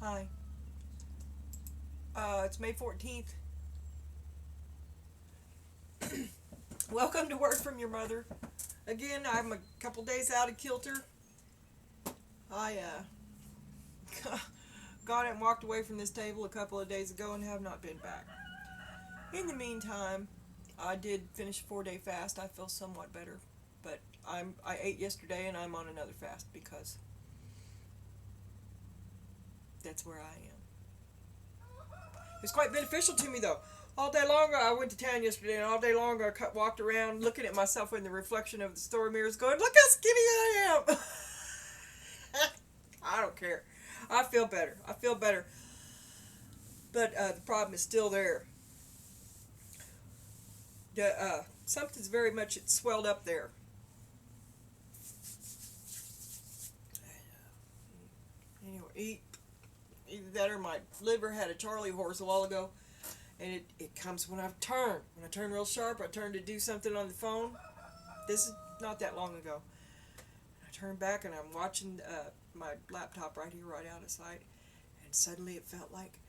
Hi. It's May 14th. Welcome to Word from Your Mother. Again, I'm a couple days out of kilter. I got it and walked away from this table a couple of days ago and have not been back. In the meantime, I did finish a 4-day fast. I feel somewhat better, but I ate yesterday and I'm on another fast because that's where I am. It's quite beneficial to me though. All day long I went to town yesterday, and all day long I walked around looking at myself in the reflection of the store mirrors going, look how skinny I am. I don't care. I feel better. I feel better. But the problem is still there. Something's very much swelled up there. Anyway, either that or my liver had a Charlie horse a while ago. And it comes when I turn. When I turn real sharp, I turn to do something on the phone. This is not that long ago. I turn back and I'm watching my laptop right here, right out of sight. And suddenly it felt like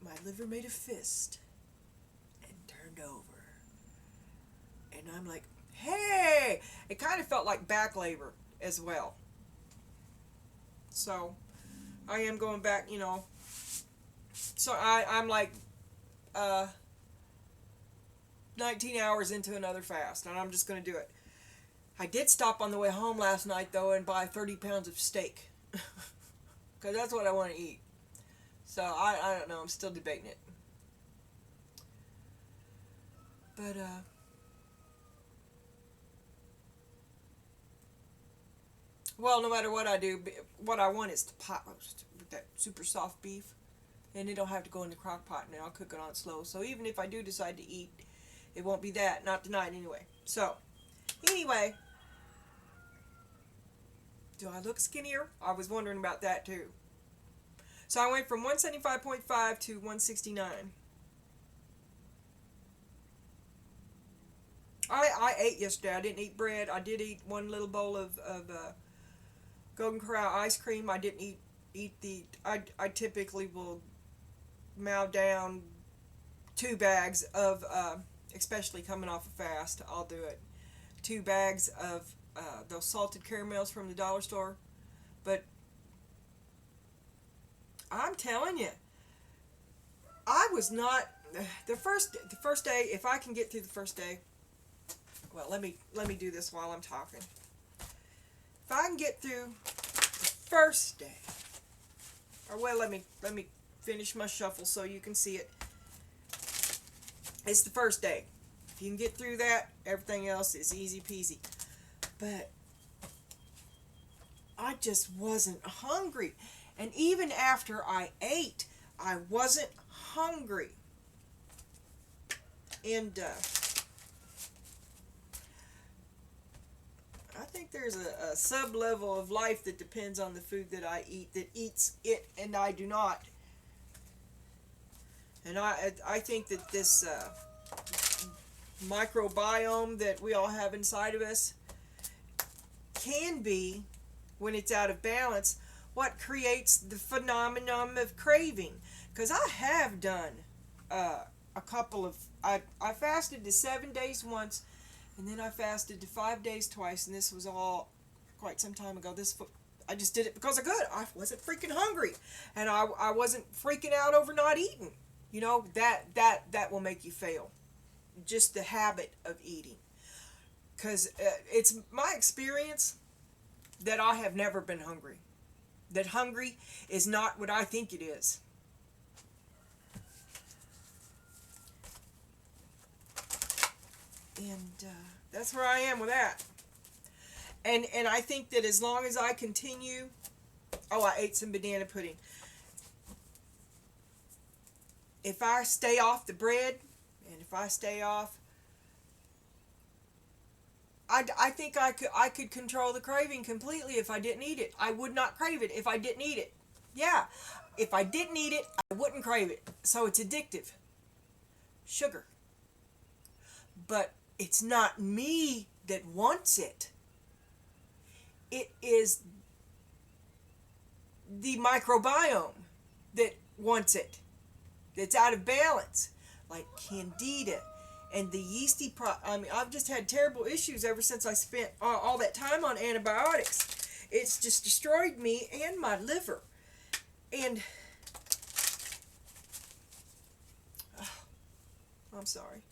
my liver made a fist and turned over. And I'm like, hey! It kind of felt like back labor as well. So, I am going back, So I'm like 19 hours into another fast, and I'm just going to do it. I did stop on the way home last night, though, and buy 30 pounds of steak. Because that's what I want to eat. So, I don't know. I'm still debating it. But, well, no matter what I do, what I want is the pot roast with that super soft beef. And it don't have to go in the crock pot, and I'll cook it on slow. So even if I do decide to eat, it won't be that. Not tonight, anyway. So, anyway, do I look skinnier? I was wondering about that too. So I went from 175.5 to 169. I ate yesterday. I didn't eat bread. I did eat one little bowl of Golden Corral ice cream. I didn't eat the. I typically will mow down 2 bags of, especially coming off a fast, I'll do it. 2 bags of those salted caramels from the dollar store. But I'm telling you, I was not the first day. If I can get through the first day, well, let me do this while I'm talking. If I can get through the first day, or well, let me finish my shuffle so you can see it. It's the first day. If you can get through that, everything else is easy peasy. But I just wasn't hungry. And even after I ate, I wasn't hungry. And I think there's a sub-level of life that depends on the food that I eat, that eats it and I do not. And I think that this microbiome that we all have inside of us can be, when it's out of balance, what creates the phenomenon of craving. Because I have done a couple of, I fasted to 7 days once, and then I fasted to 5 days twice, and this was all quite some time ago. I just did it because I could. I wasn't freaking hungry, and I wasn't freaking out over not eating. That will make you fail. Just the habit of eating. Because it's my experience that I have never been hungry. That hungry is not what I think it is. And that's where I am with that. And I think that as long as I continue... Oh, I ate some banana pudding. If I stay off the bread, and if I stay off, I think I could control the craving completely if I didn't eat it. I would not crave it if I didn't eat it. Yeah, if I didn't eat it, I wouldn't crave it. So it's addictive. Sugar. But it's not me that wants it. It is the microbiome that wants it, that's out of balance, like candida and the yeasty I mean, I've just had terrible issues ever since I spent all that time on antibiotics. It's just destroyed me and my liver. And oh, I'm sorry.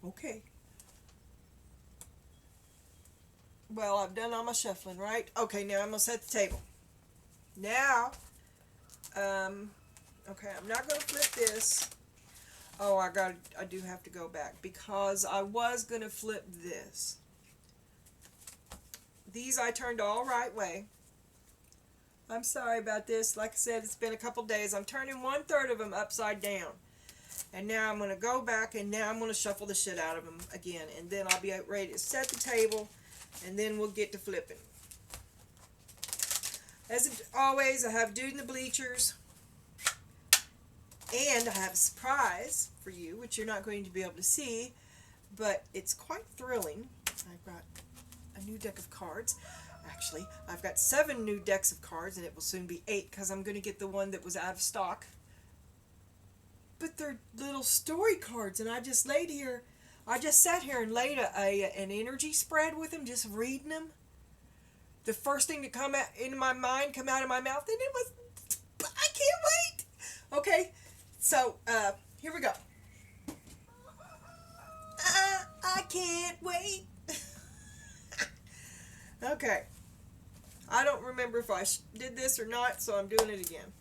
Okay. Well, I've done all my shuffling, right? Okay, now I'm gonna set the table. Now, okay, I'm not gonna flip this. Oh, I do have to go back because I was gonna flip this. These I turned all right way. I'm sorry about this. Like I said, it's been a couple days. I'm turning 1/3 of them upside down. And now I'm going to go back and now I'm going to shuffle the shit out of them again. And then I'll be ready to set the table. And then we'll get to flipping. As always, I have Dude in the Bleachers. And I have a surprise for you, which you're not going to be able to see. But it's quite thrilling. I've got a new deck of cards. Actually, I've got 7 new decks of cards. And it will soon be 8 because I'm going to get the one that was out of stock. But they're little story cards, and I just sat here and laid an energy spread with them, just reading them. The first thing to come out into my mind, come out of my mouth, and it was, I can't wait. Okay, so here we go. I can't wait. Okay, I don't remember if I did this or not, so I'm doing it again.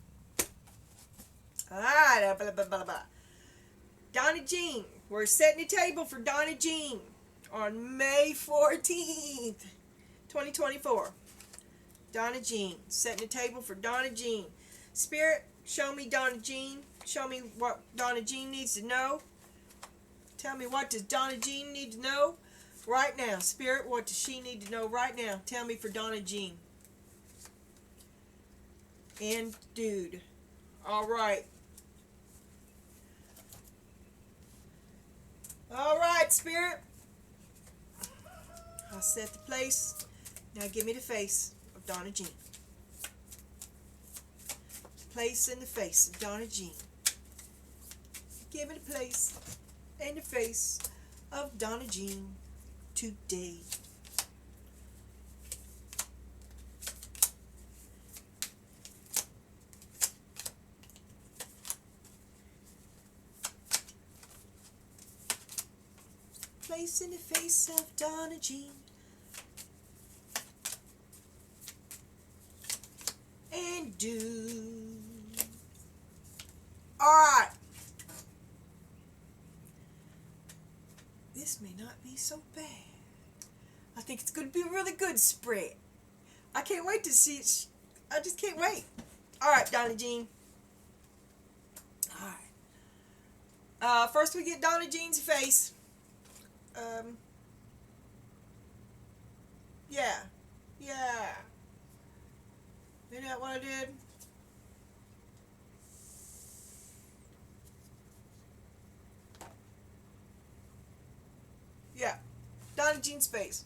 Alright, blah, blah, blah, blah. Donna Jean. We're setting a table for Donna Jean on May 14th, 2024. Donna Jean. Setting a table for Donna Jean. Spirit, show me Donna Jean. Show me what Donna Jean needs to know. Tell me, what does Donna Jean need to know right now? Spirit, what does she need to know right now? Tell me for Donna Jean. And Dude. Alright. Alright, Spirit. I'll set the place. Now give me the face of Donna Jean. Place and the face of Donna Jean. Give me the place and the face of Donna Jean today. Place in the face of Donna Jean. And Dude. Alright. This may not be so bad. I think it's going to be a really good spread. I can't wait to see it. I just can't wait. Alright, Donna Jean. Alright. First we get Donna Jean's face. Yeah. Isn't that what I did? Yeah. Donna Jean's face.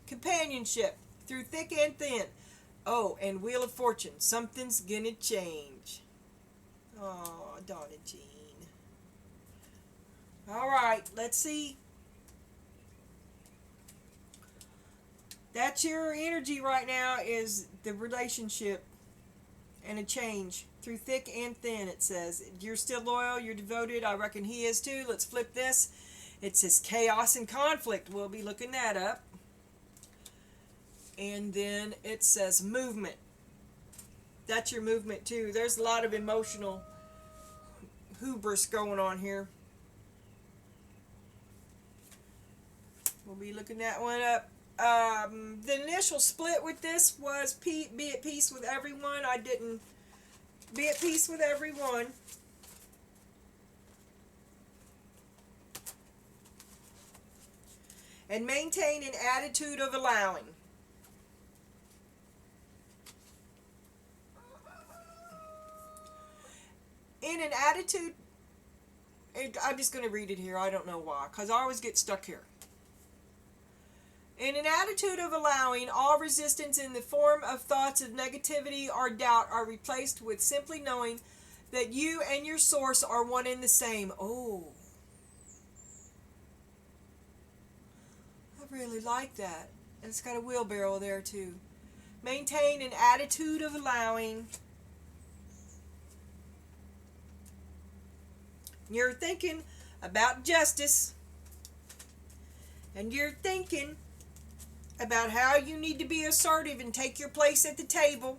Companionship. Through thick and thin. Oh, and Wheel of Fortune. Something's gonna change. Oh, Donna Jean. Alright, let's see. That's your energy right now, is the relationship and a change. Through thick and thin, it says. You're still loyal, you're devoted. I reckon he is too. Let's flip this. It says chaos and conflict. We'll be looking that up. And then it says movement. That's your movement too. There's a lot of emotional hubris going on here. We'll be looking that one up. The initial split with this was be at peace with everyone. I didn't be at peace with everyone. And maintain an attitude of allowing. In an attitude, I'm just going to read it here. I don't know why, because I always get stuck here. In an attitude of allowing, all resistance in the form of thoughts of negativity or doubt are replaced with simply knowing that you and your source are one and the same. Oh, I really like that. And it's got a wheelbarrow there too. Maintain an attitude of allowing. You're thinking about justice. And you're thinking about how you need to be assertive and take your place at the table.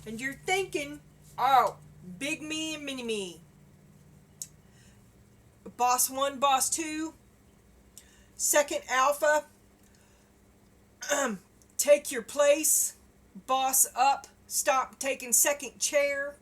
And you're thinking, oh, big me and mini me. Boss 1, boss 2, second alpha, take your place, boss up, stop taking second chair.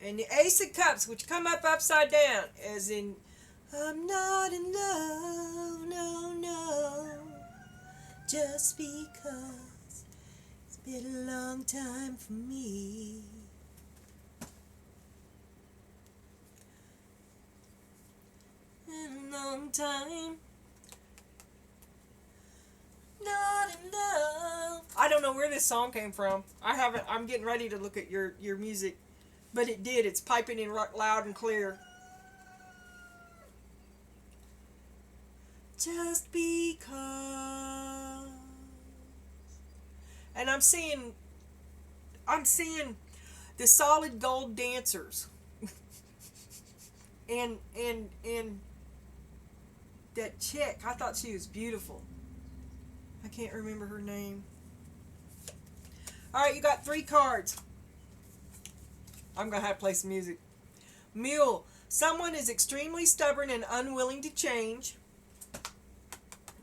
And the Ace of Cups, which come up upside down, as in, I'm not in love, no, no, just because it's been a long time for me. Been a long time. Not in love. I don't know where this song came from. I'm getting ready to look at your music. But it did. It's piping in loud and clear. Just because. And I'm seeing the solid gold dancers. and that chick, I thought she was beautiful. I can't remember her name. Alright, you got 3 cards. I'm going to have to play some music. Mule. Someone is extremely stubborn and unwilling to change.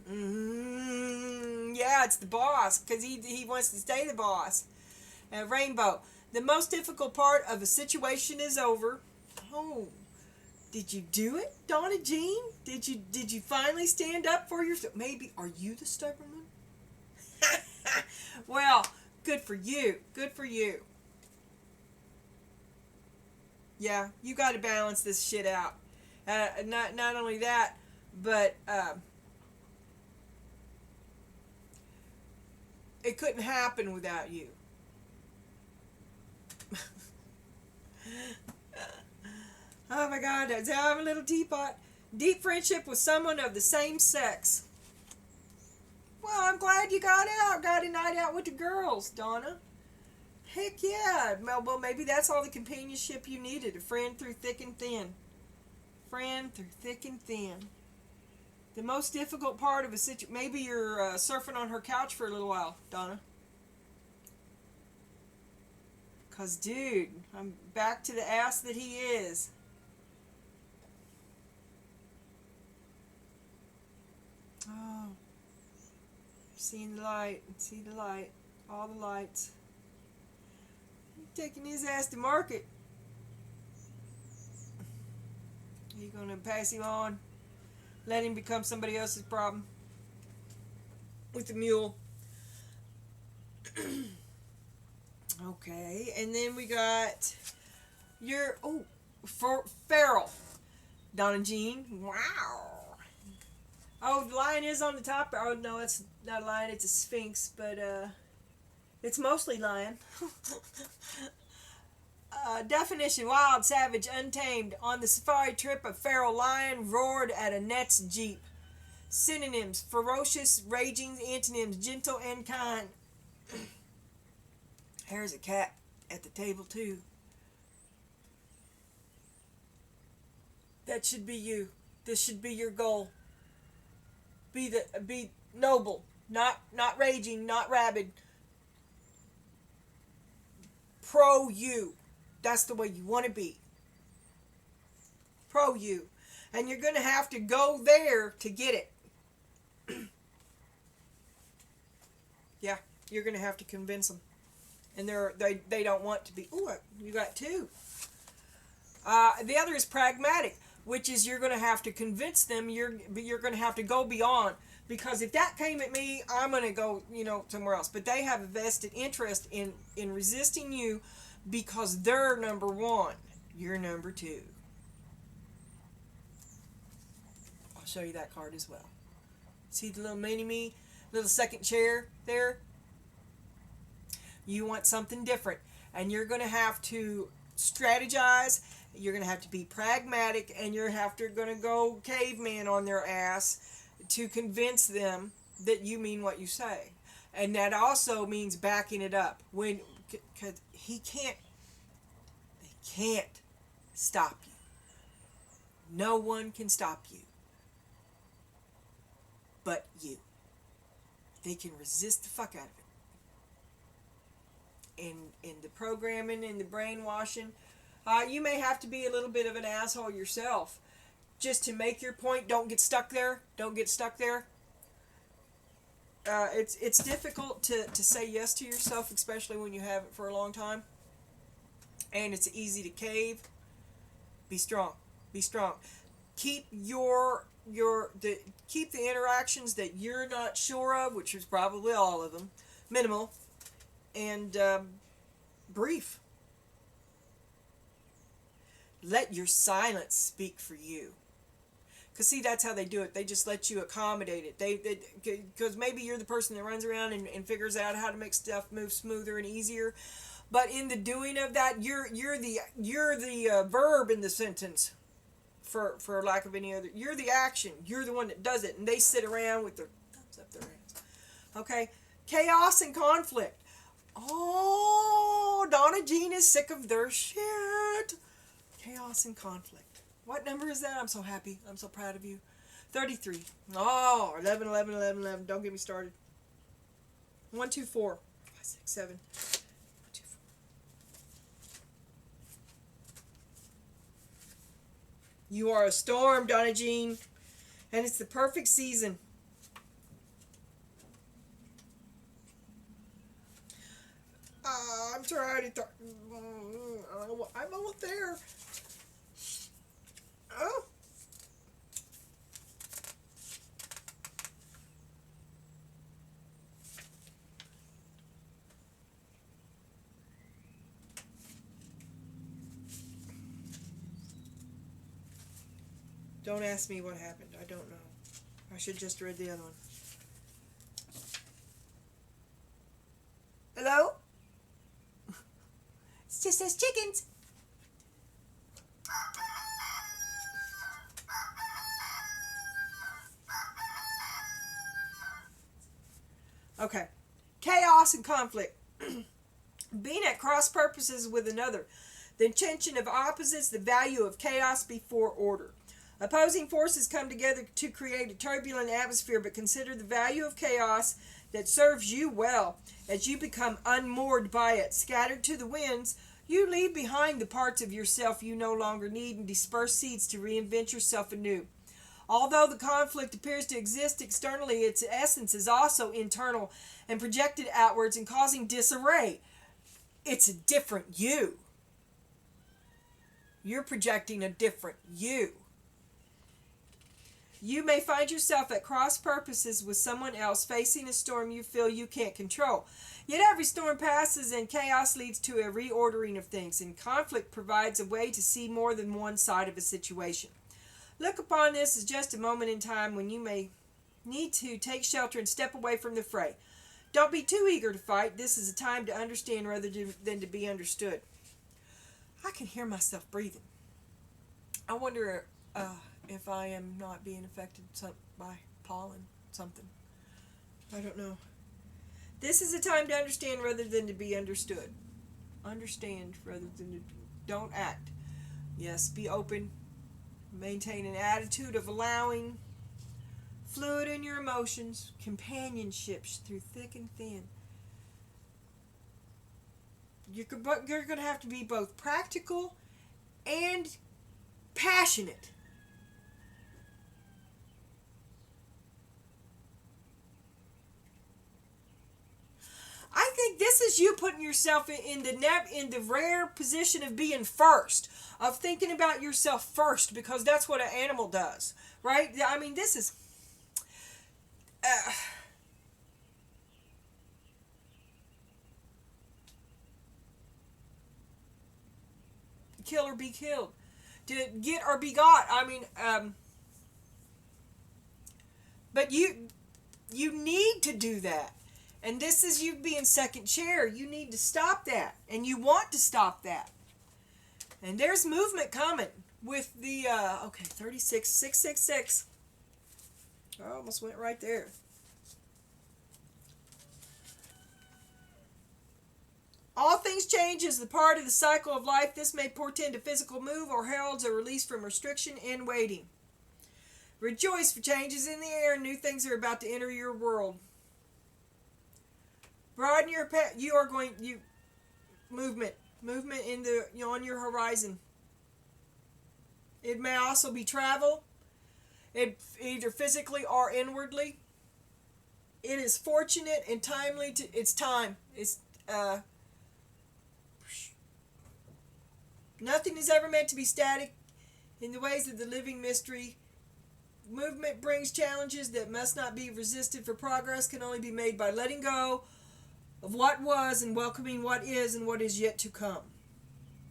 Yeah, it's the boss, because he wants to stay the boss. Rainbow. The most difficult part of a situation is over. Oh, did you do it, Donna Jean? Did you finally stand up for yourself? Maybe, are you the stubborn one? Well, good for you. Good for you. Yeah, you got to balance this shit out. Not only that, but it couldn't happen without you. Oh my God, that's how I have a little teapot. Deep friendship with someone of the same sex. Well, I'm glad you got out. Got a night out with the girls, Donna. Heck yeah. Well, maybe that's all the companionship you needed. A friend through thick and thin. Friend through thick and thin. The most difficult part of a situation. Maybe you're surfing on her couch for a little while, Donna. Because, dude, I'm back to the ass that he is. Oh. Seeing the light. See the light. All the lights. Taking his ass to market. Are you going to pass him on? Let him become somebody else's problem? With the mule. Okay, and then we got for Feral. Donna Jean. Wow. Oh, the lion is on the top. Oh, no, it's not a lion. It's a sphinx, but it's mostly lion. Definition: wild, savage, untamed. On the safari trip, a feral lion roared at a net's jeep. Synonyms: ferocious, raging. Antonyms: gentle and kind. There's a cat at the table too. That should be you. This should be your goal. Be noble, not raging, not rabid. Pro you. That's the way you want to be. Pro you. And you're going to have to go there to get it. You're going to have to convince them. And they don't want to be, ooh, you got two. The other is pragmatic, which is you're going to have to convince them, you're going to have to go beyond. Because if that came at me, I'm going to go, somewhere else. But they have a vested interest in resisting you because they're number one. You're number two. I'll show you that card as well. See the little mini-me, little second chair there? You want something different. And you're going to have to strategize. You're going to have to be pragmatic. And you're going to go caveman on their ass to convince them that you mean what you say. And that also means backing it up. Because they can't stop you. No one can stop you but you. They can resist the fuck out of it. In the programming and the brainwashing, you may have to be a little bit of an asshole yourself just to make your point. Don't get stuck there. It's difficult to say yes to yourself, especially when you have it for a long time. And it's easy to cave. Be strong. Keep keep the interactions that you're not sure of, which is probably all of them, minimal, and brief. Let your silence speak for you. Because see, that's how they do it. They just let you accommodate it. Because maybe you're the person that runs around and figures out how to make stuff move smoother and easier. But in the doing of that, you're the verb in the sentence, for lack of any other. You're the action. You're the one that does it, and they sit around with their thumbs up their hands. Okay, chaos and conflict. Oh, Donna Jean is sick of their shit. Chaos and conflict. What number is that? I'm so happy. I'm so proud of you. 33. Oh, 11, 11, 11, 11. Don't get me started. 1, 2, 4, 5, 6, 7. 1, 2, 4. You are a storm, Donna Jean. And it's the perfect season. I'm trying to... I'm almost there. Oh. Don't ask me what happened. I don't know. I should just read the other one. Hello? It's just as chickens. Okay. Chaos and conflict. Being at cross purposes with another. The intention of opposites, the value of chaos before order. Opposing forces come together to create a turbulent atmosphere, but consider the value of chaos that serves you well. As you become unmoored by it, scattered to the winds, you leave behind the parts of yourself you no longer need and disperse seeds to reinvent yourself anew. Although the conflict appears to exist externally, its essence is also internal and projected outwards and causing disarray. It's a different you. You're projecting a different you. You may find yourself at cross purposes with someone else facing a storm you feel you can't control. Yet every storm passes and chaos leads to a reordering of things, and conflict provides a way to see more than one side of a situation. Look upon this as just a moment in time when you may need to take shelter and step away from the fray. Don't be too eager to fight. This is a time to understand rather than to be understood. I can hear myself breathing. I wonder if I am not being affected by pollen, something. I don't know. This is a time to understand rather than to be understood. Understand rather than to... Don't act. Yes, be open. Maintain an attitude of allowing, fluid in your emotions, companionships through thick and thin. You're going to have to be both practical and passionate. is you putting yourself in the rare position of being first, of thinking about yourself first, because that's what an animal does, right? I mean, this is kill or be killed, to get or be got. I mean, but you need to do that. And this is you being second chair. You need to stop that. And you want to stop that. And there's movement coming with the, 36, 666. I almost went right there. All things change as the part of the cycle of life. This may portend a physical move or heralds a release from restriction and waiting. Rejoice, for changes in the air and new things are about to enter your world. Broaden your path. You are going, movement in the, on your horizon. It may also be travel, either physically or inwardly. It is fortunate and timely it's time. It's, nothing is ever meant to be static in the ways of the living mystery. Movement brings challenges that must not be resisted, for progress can only be made by letting go of what was and welcoming what is and what is yet to come.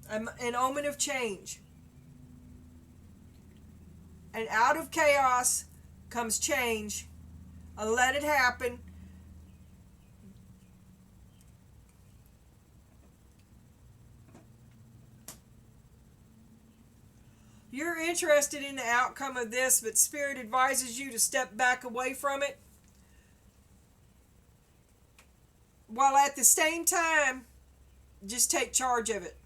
An omen of change. And out of chaos comes change. Let it happen. You're interested in the outcome of this, but Spirit advises you to step back away from it, while at the same time, just take charge of it.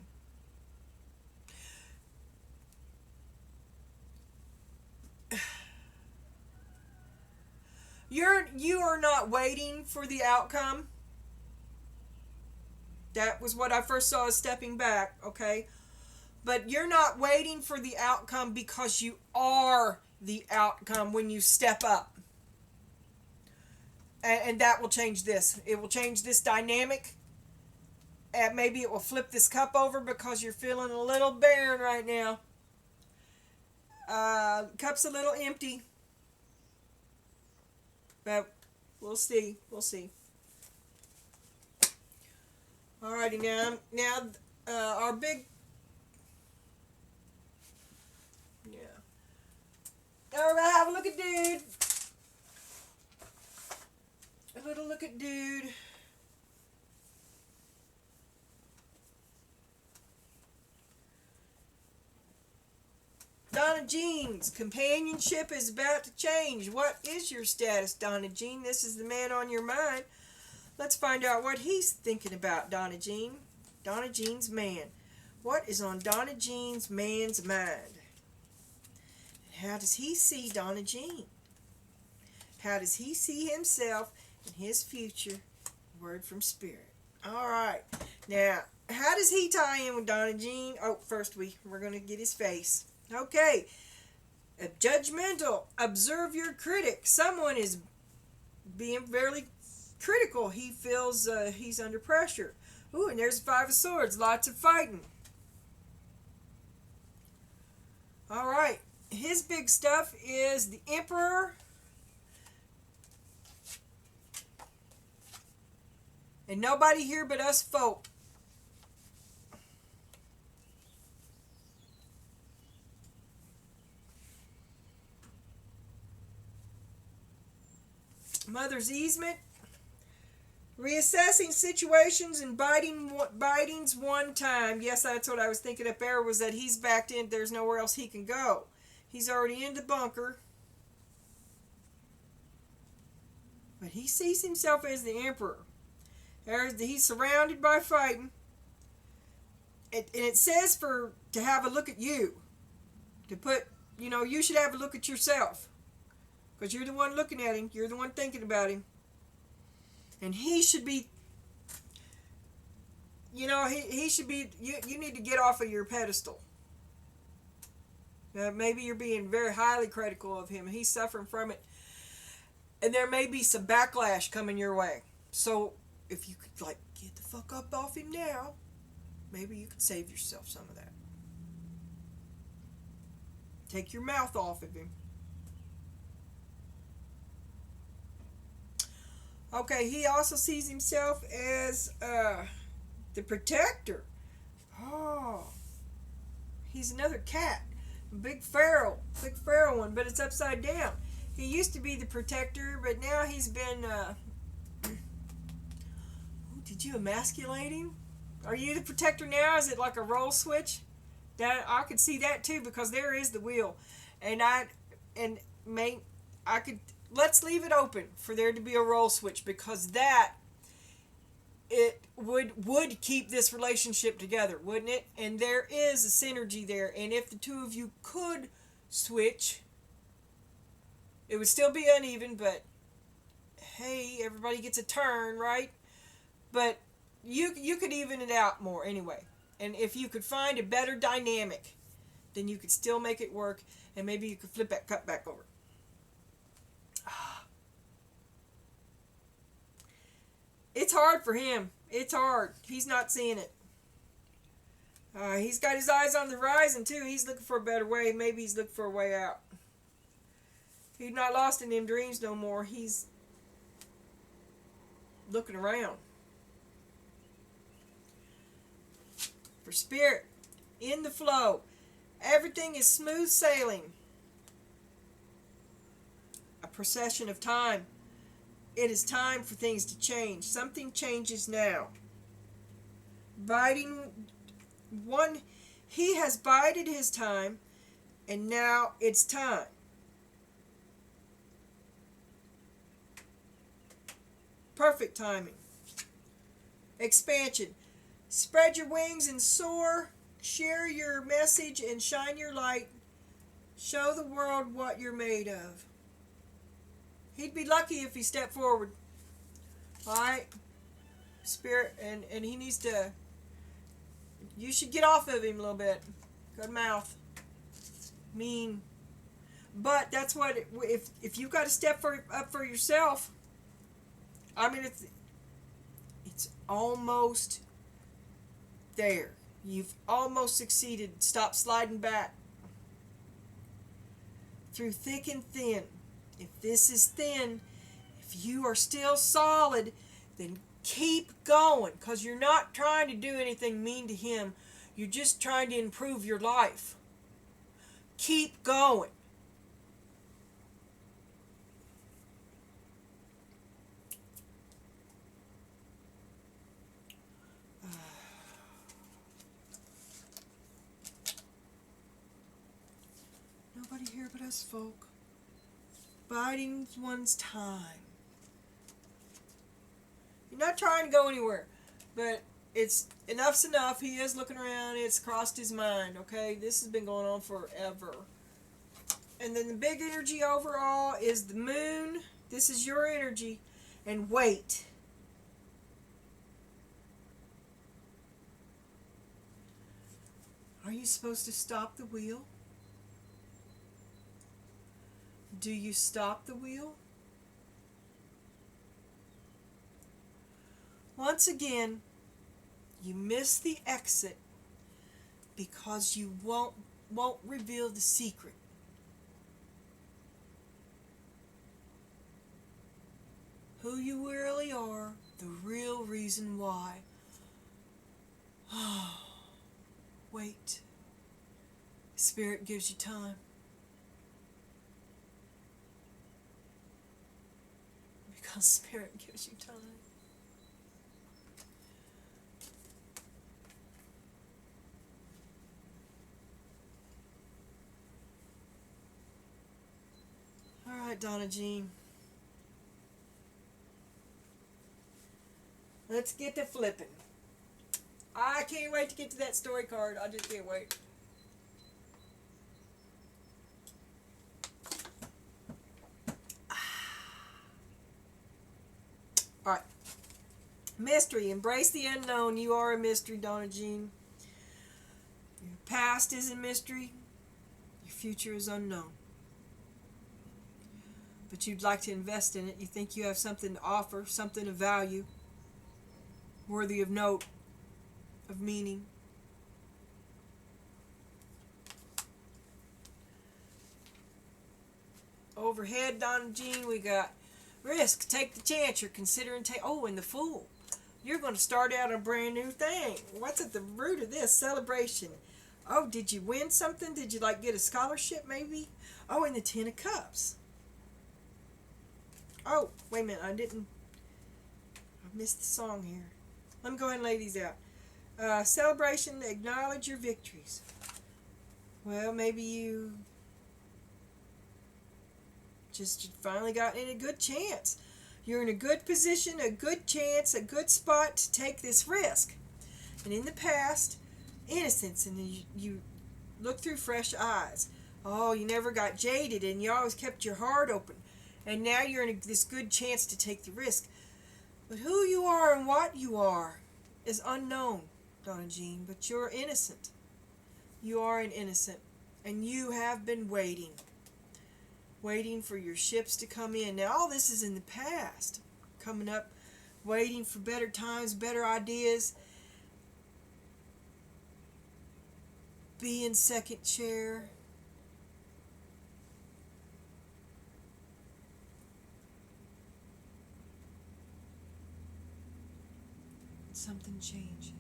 You are not waiting for the outcome. That was what I first saw as stepping back, okay? But you're not waiting for the outcome, because you are the outcome when you step up. And that will change this. It will change this dynamic. And maybe it will flip this cup over because you're feeling a little barren right now. Cup's a little empty. But we'll see. We'll see. Alrighty, now our big... Yeah. Now we're going to have a look at Dude. A little look at Dude. Donna Jean's companionship is about to change. What is your status, Donna Jean? This is the man on your mind. Let's find out what he's thinking about, Donna Jean. Donna Jean's man. What is on Donna Jean's man's mind? How does he see Donna Jean? How does he see himself and his future? Word from Spirit. All right. Now, how does he tie in with Donna Jean? Oh, first we're going to get his face. Okay. Judgmental. Observe your critic. Someone is being fairly critical. He feels he's under pressure. Ooh, and there's 5 of Swords. Lots of fighting. All right. His big stuff is the Emperor. And nobody here but us folk. Mother's easement. Reassessing situations and bitings one time. Yes, that's what I was thinking up there, was that he's backed in. There's nowhere else he can go. He's already in the bunker. But he sees himself as the Emperor. He's surrounded by fighting. And it says to have a look at you. To put, you should have a look at yourself. Because you're the one looking at him. You're the one thinking about him. And he should be, he should be, you need to get off of your pedestal. Maybe you're being very highly critical of him. He's suffering from it. And there may be some backlash coming your way. So if you could, like, get the fuck up off him now, maybe you could save yourself some of that. Take your mouth off of him. Okay, he also sees himself as the protector. Oh, he's another cat. Big feral one, but it's upside down. He used to be the protector, but now he's been, did you emasculate him? Are you the protector now? Is it like a role switch? That I could see that too, because there is the wheel. Let's leave it open for there to be a role switch, because that it would keep this relationship together, wouldn't it? And there is a synergy there, and if the two of you could switch, it would still be uneven, but hey, everybody gets a turn, right? But you could even it out more anyway. And if you could find a better dynamic, then you could still make it work, and maybe you could flip that cut back over. It's hard for him. It's hard. He's not seeing it. He's got his eyes on the horizon too. He's looking for a better way. Maybe he's looking for a way out. He's not lost in them dreams no more. He's looking around. For spirit, in the flow, everything is smooth sailing. A procession of time. It is time for things to change. Something changes now. He has bided his time, and now it's time. Perfect timing. Expansion. Spread your wings and soar. Share your message and shine your light. Show the world what you're made of. He'd be lucky if he stepped forward. Alright? Spirit, and he needs to... You should get off of him a little bit. Good mouth. Mean. But that's what... If you've got to step up for yourself... I mean, it's almost there. You've almost succeeded. Stop sliding back. Through thick and thin. If this is thin, if you are still solid, then keep going, because you're not trying to do anything mean to him. You're just trying to improve your life. Keep going. Nobody here but us folk. Biding one's time. You're not trying to go anywhere, but it's enough's enough. He is looking around. It's crossed his mind. Okay, this has been going on forever. And then the big energy overall is the moon. This is your energy. And wait. Are you supposed to stop the wheel? Do you stop the wheel? Once again, you miss the exit because you won't reveal the secret. Who you really are, the real reason why. Wait. Spirit gives you time. Because Spirit gives you time. All right, Donna Jean. Let's get to flipping. I can't wait to get to that story card. I just can't wait. Alright. Mystery. Embrace the unknown. You are a mystery, Donna Jean. Your past is a mystery. Your future is unknown. But you'd like to invest in it. You think you have something to offer, something of value. worthy of note, of meaning. Overhead, Donna Jean, we got risk, take the chance, you're considering and the Fool. You're going to start out a brand new thing. What's at the root of this? Celebration. Oh, did you win something? Did you get a scholarship maybe? Oh, and the Ten of Cups. Oh, wait a minute, I missed the song here. Let me go ahead and lay these out. Celebration, acknowledge your victories. Well, maybe you just finally got in a good chance. You're in a good position, a good chance, a good spot to take this risk. And in the past, innocence, and you look through fresh eyes. Oh, you never got jaded, and you always kept your heart open. And now you're in this good chance to take the risk. But who you are and what you are is unknown, Donna Jean, but you're innocent. You are an innocent, and you have been waiting for your ships to come in. Now, all this is in the past, coming up, waiting for better times, better ideas, be in second chair. Something changes.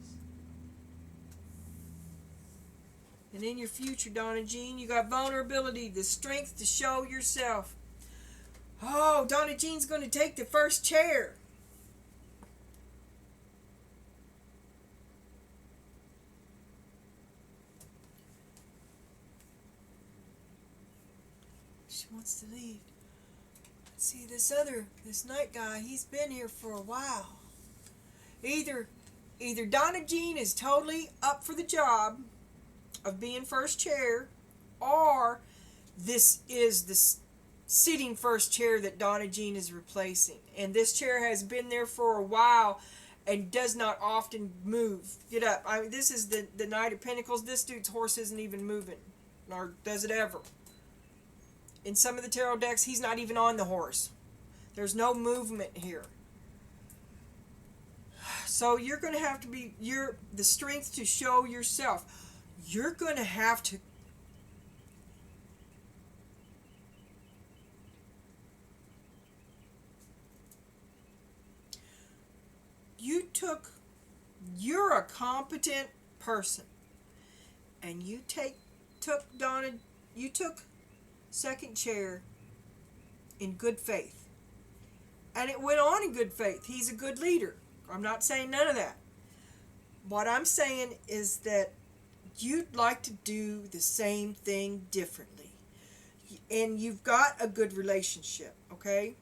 And in your future, Donna Jean, you got vulnerability, the strength to show yourself. Oh, Donna Jean's going to take the first chair. She wants to leave. See, this night guy, he's been here for a while. Either Donna Jean is totally up for the job of being first chair, or this is the sitting first chair that Donna Jean is replacing. And this chair has been there for a while and does not often move. Get up. This is the Knight of Pentacles. This dude's horse isn't even moving, nor does it ever. In some of the tarot decks, he's not even on the horse. There's no movement here. So you're going to have to be the strength to show yourself. You're going to have to you're a competent person, and you took second chair in good faith, and it went on in good faith. He's a good leader. I'm not saying none of that. What I'm saying is that you'd like to do the same thing differently, and you've got a good relationship, okay?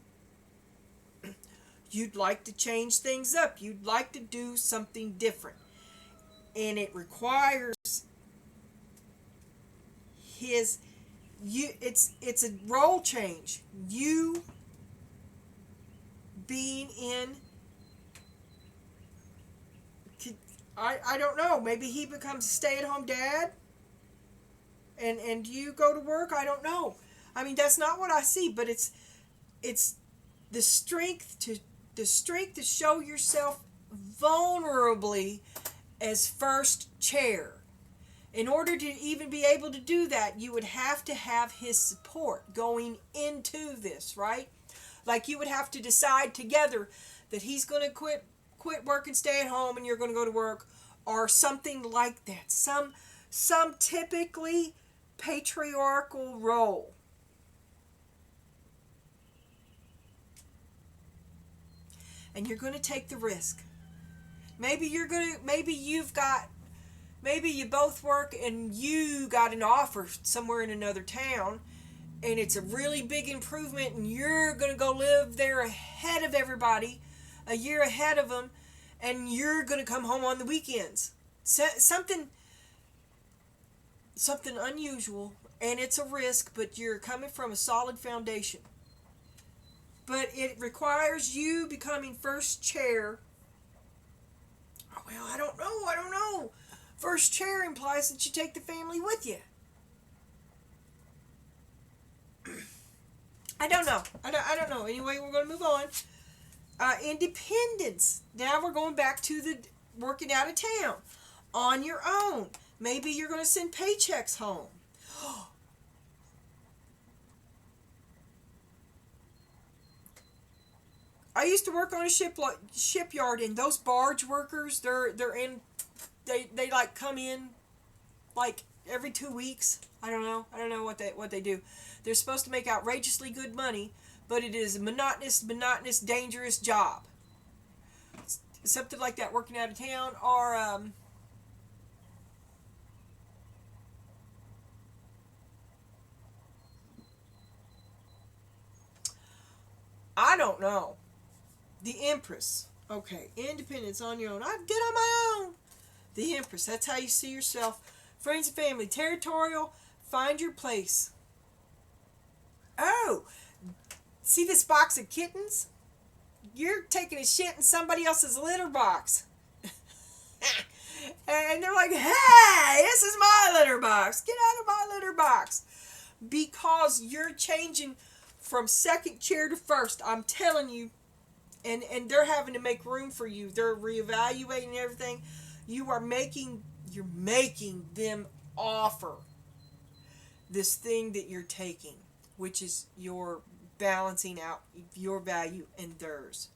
You'd like to change things up. You'd like to do something different, and it requires it's a role change. You being in, I don't know, maybe he becomes a stay-at-home dad and you go to work. I don't know. I mean, that's not what I see, but it's the strength to show yourself vulnerably as first chair. In order to even be able to do that, you would have to have his support going into this, right? Like, you would have to decide together that he's going to quit work and stay at home, and you're going to go to work, or something like that. Some typically patriarchal role. And you're going to take the risk. Maybe you both work and you got an offer somewhere in another town, and it's a really big improvement, and you're going to go live there ahead of everybody, a year ahead of them, and you're going to come home on the weekends. Something unusual, and it's a risk, but you're coming from a solid foundation. But it requires you becoming first chair. Oh, well, I don't know. First chair implies that you take the family with you. I don't know. Anyway, we're going to move on. Independence. Now we're going back to the working out of town on your own. Maybe you're going to send paychecks home. I used to work on a shipyard, and those barge workers, they like come in like every 2 weeks. I don't know what they do. They're supposed to make outrageously good money, but it is a monotonous, dangerous job. Something like that, working out of town, or I don't know. The Empress. Okay, independence on your own. I get on my own. The Empress. That's how you see yourself. Friends and family. Territorial. Find your place. Oh, see this box of kittens? You're taking a shit in somebody else's litter box. And they're like, hey, this is my litter box. Get out of my litter box. Because you're changing from second chair to first. I'm telling you. And they're having to make room for you. They're reevaluating everything. You're making them offer this thing that you're taking, which is your balancing out your value and theirs.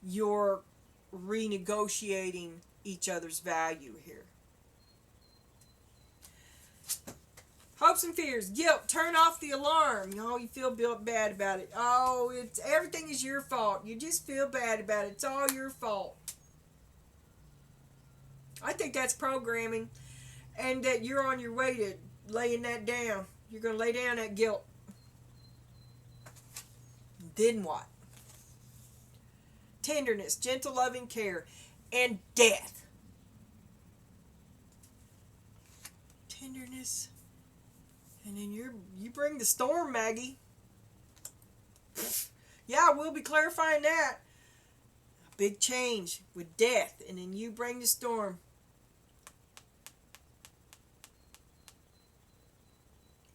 You're renegotiating each other's value here. Hopes and fears, guilt, turn off the alarm. You feel bad about it. It's everything is your fault. You just feel bad about it. It's all your fault. I think that's programming, and that you're on your way to laying that down. You're going to lay down that guilt. Then what? Tenderness, gentle, loving care, and death. Tenderness. And then you bring the storm, Maggie. Yeah, we'll be clarifying that. A big change with death. And then you bring the storm.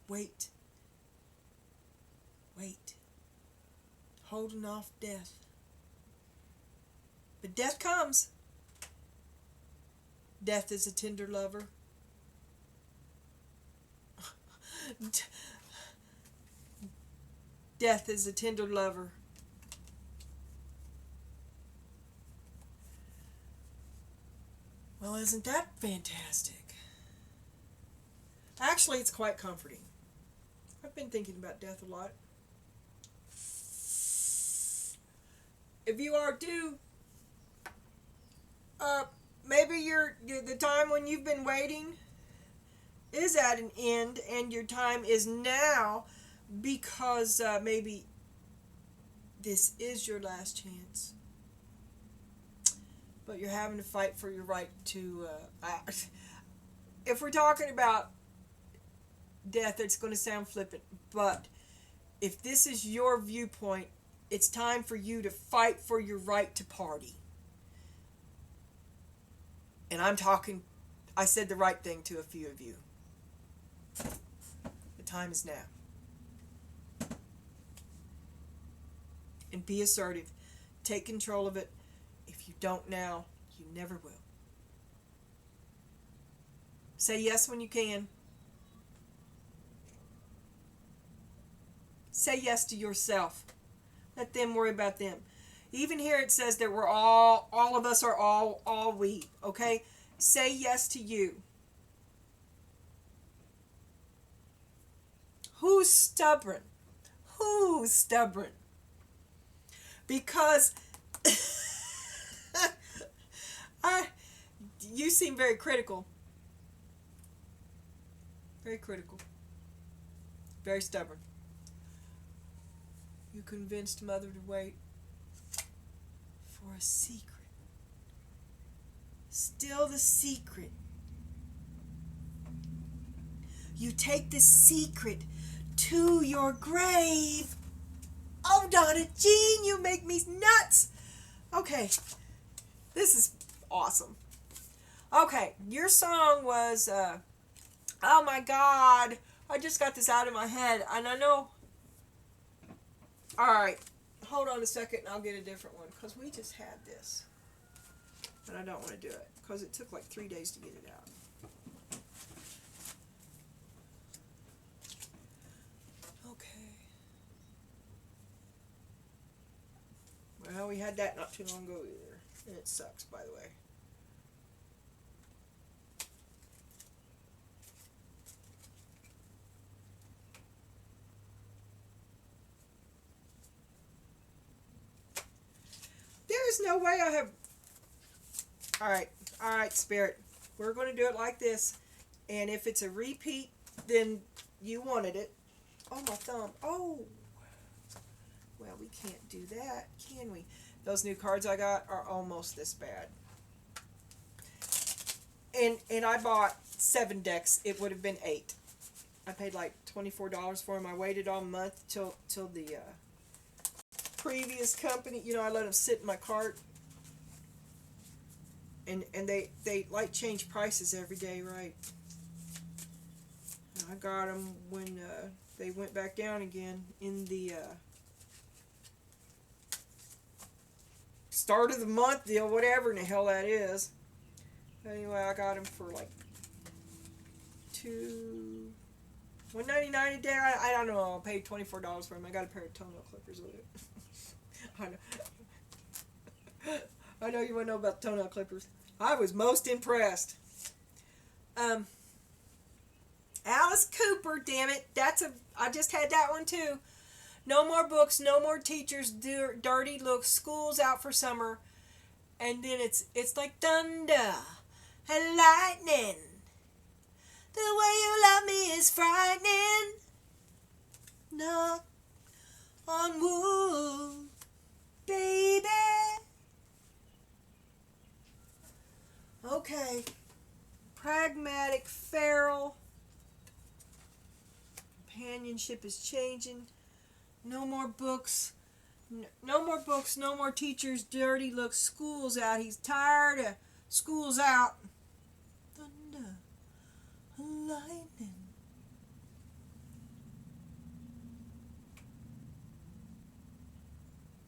Wait. Holding off death. But death comes. Death is a tender lover. Death is a tender lover. Well, isn't that fantastic? Actually, it's quite comforting. I've been thinking about death a lot. If you are too, maybe the time when you've been waiting is at an end, and your time is now, because maybe this is your last chance. But you're having to fight for your right to if we're talking about death, it's going to sound flippant, but if this is your viewpoint, it's time for you to fight for your right to party. And I said the right thing to a few of you. The time is now. And be assertive. Take control of it. If you don't now, you never will. Say yes when you can. Say yes to yourself. Let them worry about them. Even here it says that we're all of us are all we. Okay? Say yes to you. Who's stubborn? Who's stubborn? Because you seem very critical. Very critical. Very stubborn. You convinced Mother to wait for a secret. Still the secret. You take the secret to your grave. Oh, Donna Jean, you make me nuts. Okay, this is awesome. Okay, your song was, oh my God, I just got this out of my head, and I know. All right, hold on a second and I'll get a different one because we just had this. But I don't want to do it because it took like 3 days to get it out. Okay. Well, we had that not too long ago either. And it sucks, by the way. There is no way I have... Alright, Spirit. We're going to do it like this. And if it's a repeat, then you wanted it. Oh, my thumb. Oh. Well, we can't do that, can we? Those new cards I got are almost this bad. And I bought 7 decks. It would have been 8. I paid like $24 for them. I waited all month till the previous company, you know, I let them sit in my cart. And they like change prices every day, right? And I got them when they went back down again in the start of the month deal, whatever in the hell that is. Anyway, I got them for like $1.99 a day. I don't know. I paid $24 for them. I got a pair of toenail clippers with it. I know you want to know about toenail clippers. I was most impressed. Alice Cooper, damn it. I just had that one too. No more books, no more teachers, dirty looks, school's out for summer. And then it's like thunder and lightning. The way you love me is frightening. Knock on wood, baby. Okay. Pragmatic, feral. Companionship is changing. No more books. No more books, no more teachers, dirty looks, school's out. He's tired of school's out. Thunder, lightning.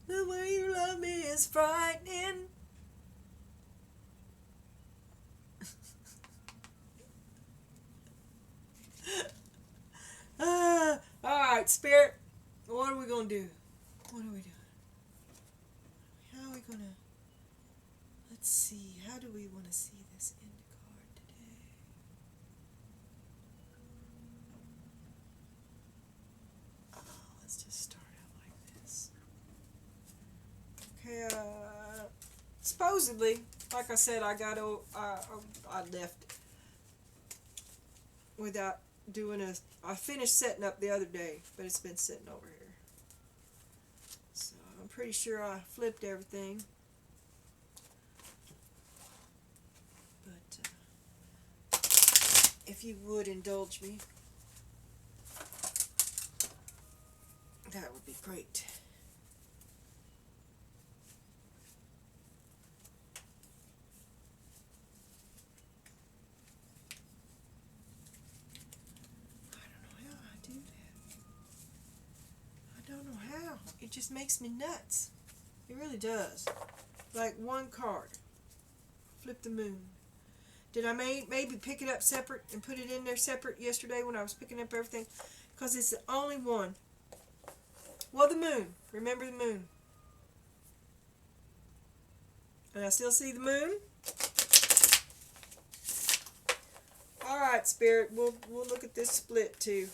The way you love me is frightening. Alright, Spirit. What are we going to do? What are we doing? How are we going to... Let's see. How do we want to see this end card today? Oh, let's just start out like this. Okay, supposedly, like I said, I left without doing I finished setting up the other day, but it's been sitting over here. So I'm pretty sure I flipped everything. But if you would indulge me, that would be great. It just makes me nuts. It really does. Like one card. Flip the moon. Did I maybe pick it up separate and put it in there separate yesterday when I was picking up everything? Because it's the only one. Well, the moon. Remember the moon. And I still see the moon. Alright, Spirit. We'll look at this split too.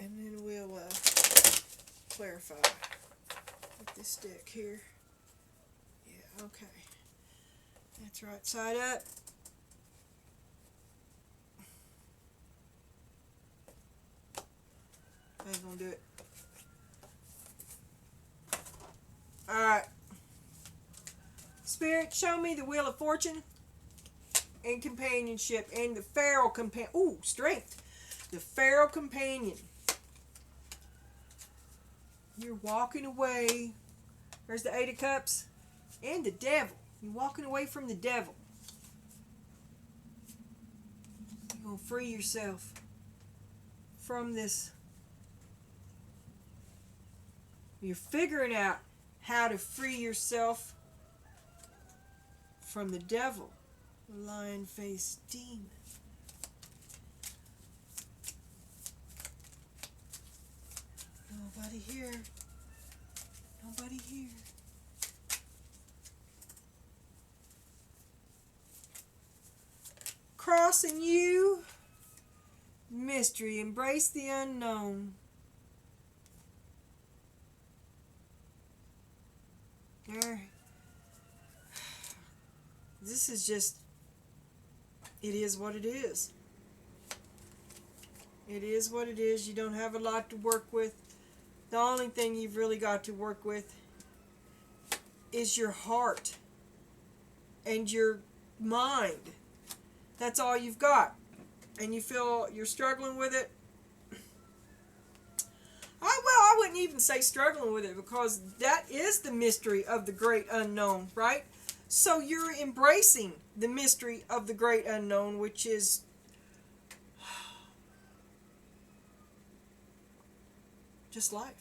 And then we'll clarify with this deck here. Yeah, okay. That's right side up. I ain't gonna do it. Alright. Spirit, show me the Wheel of Fortune and companionship and the feral companion. Ooh, strength. The feral companion. You're walking away. There's the 8 of Cups. And the devil. You're walking away from the devil. You're You're going to free yourself from this. You're figuring out how to free yourself from the devil, the lion-faced demon. Nobody here. Nobody here. Crossing you. Mystery. Embrace the unknown. There. This is just, it is what it is. It is what it is. You don't have a lot to work with. The only thing you've really got to work with is your heart and your mind. That's all you've got. And you feel you're struggling with it. I wouldn't even say struggling with it, because that is the mystery of the great unknown, right? So you're embracing the mystery of the great unknown, which is just life.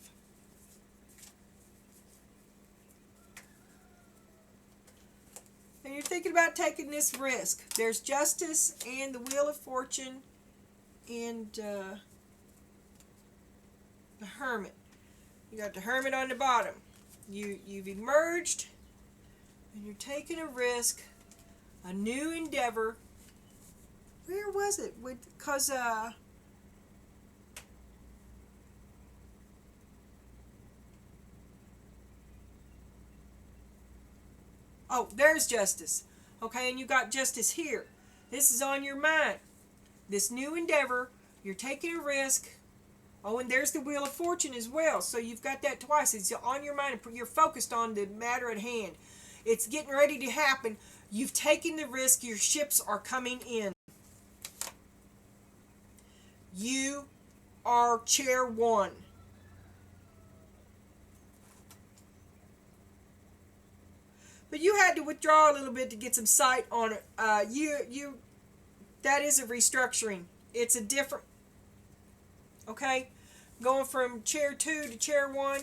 And you're thinking about taking this risk. There's justice and the Wheel of Fortune and the Hermit. You got the Hermit on the bottom. You've emerged and you're taking a risk, a new endeavor. Where was it? Because oh, there's justice. Okay, and you got justice here. This is on your mind. This new endeavor, you're taking a risk. Oh, and there's the Wheel of Fortune as well. So you've got that twice. It's on your mind. You're focused on the matter at hand. It's getting ready to happen. You've taken the risk. Your ships are coming in. You are chair one. But you had to withdraw a little bit to get some sight on it. That is a restructuring. It's a different, okay? Going from chair 2 to chair 1.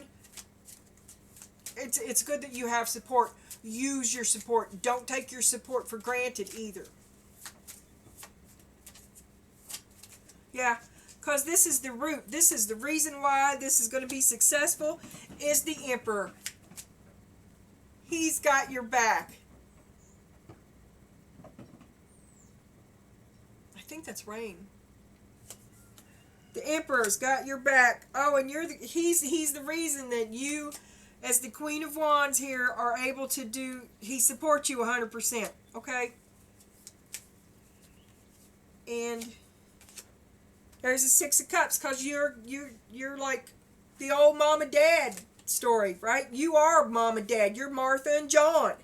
It's good that you have support. Use your support. Don't take your support for granted either. Yeah, because this is the root. This is the reason why this is going to be successful, is the Emperor. He's got your back. I think that's rain. The Emperor's got your back. Oh, and he's the reason that you, as the Queen of Wands here, are able to do. He supports you 100%. Okay. And there's a Six of Cups, because you're like the old mom and dad story, right? You are mom and dad. You're Martha and John.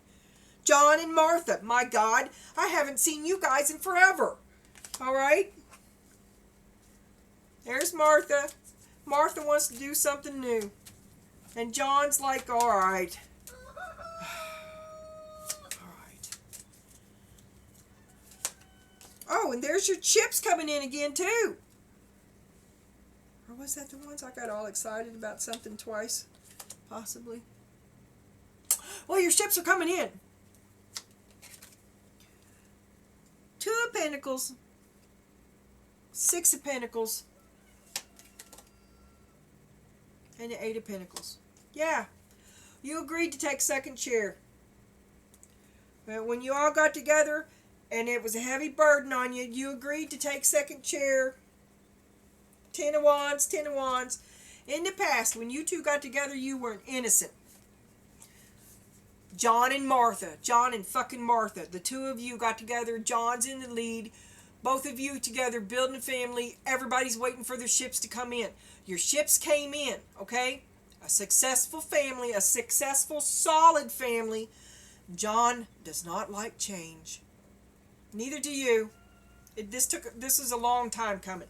John and Martha. My God, I haven't seen you guys in forever. All right? There's Martha. Martha wants to do something new. And John's like, all right. All right. Oh, and there's your chips coming in again, too. Or was that the ones I got all excited about something twice? Possibly. Well, your ships are coming in. 2 of Pentacles. 6 of Pentacles. And the 8 of Pentacles. Yeah. You agreed to take second chair. But when you all got together and it was a heavy burden on you, you agreed to take second chair. 10 of Wands, 10 of Wands. In the past, when you two got together, you weren't innocent. John and Martha. John and fucking Martha. The two of you got together. John's in the lead. Both of you together building a family. Everybody's waiting for their ships to come in. Your ships came in, okay? A successful family. A successful, solid family. John does not like change. Neither do you. This is a long time coming.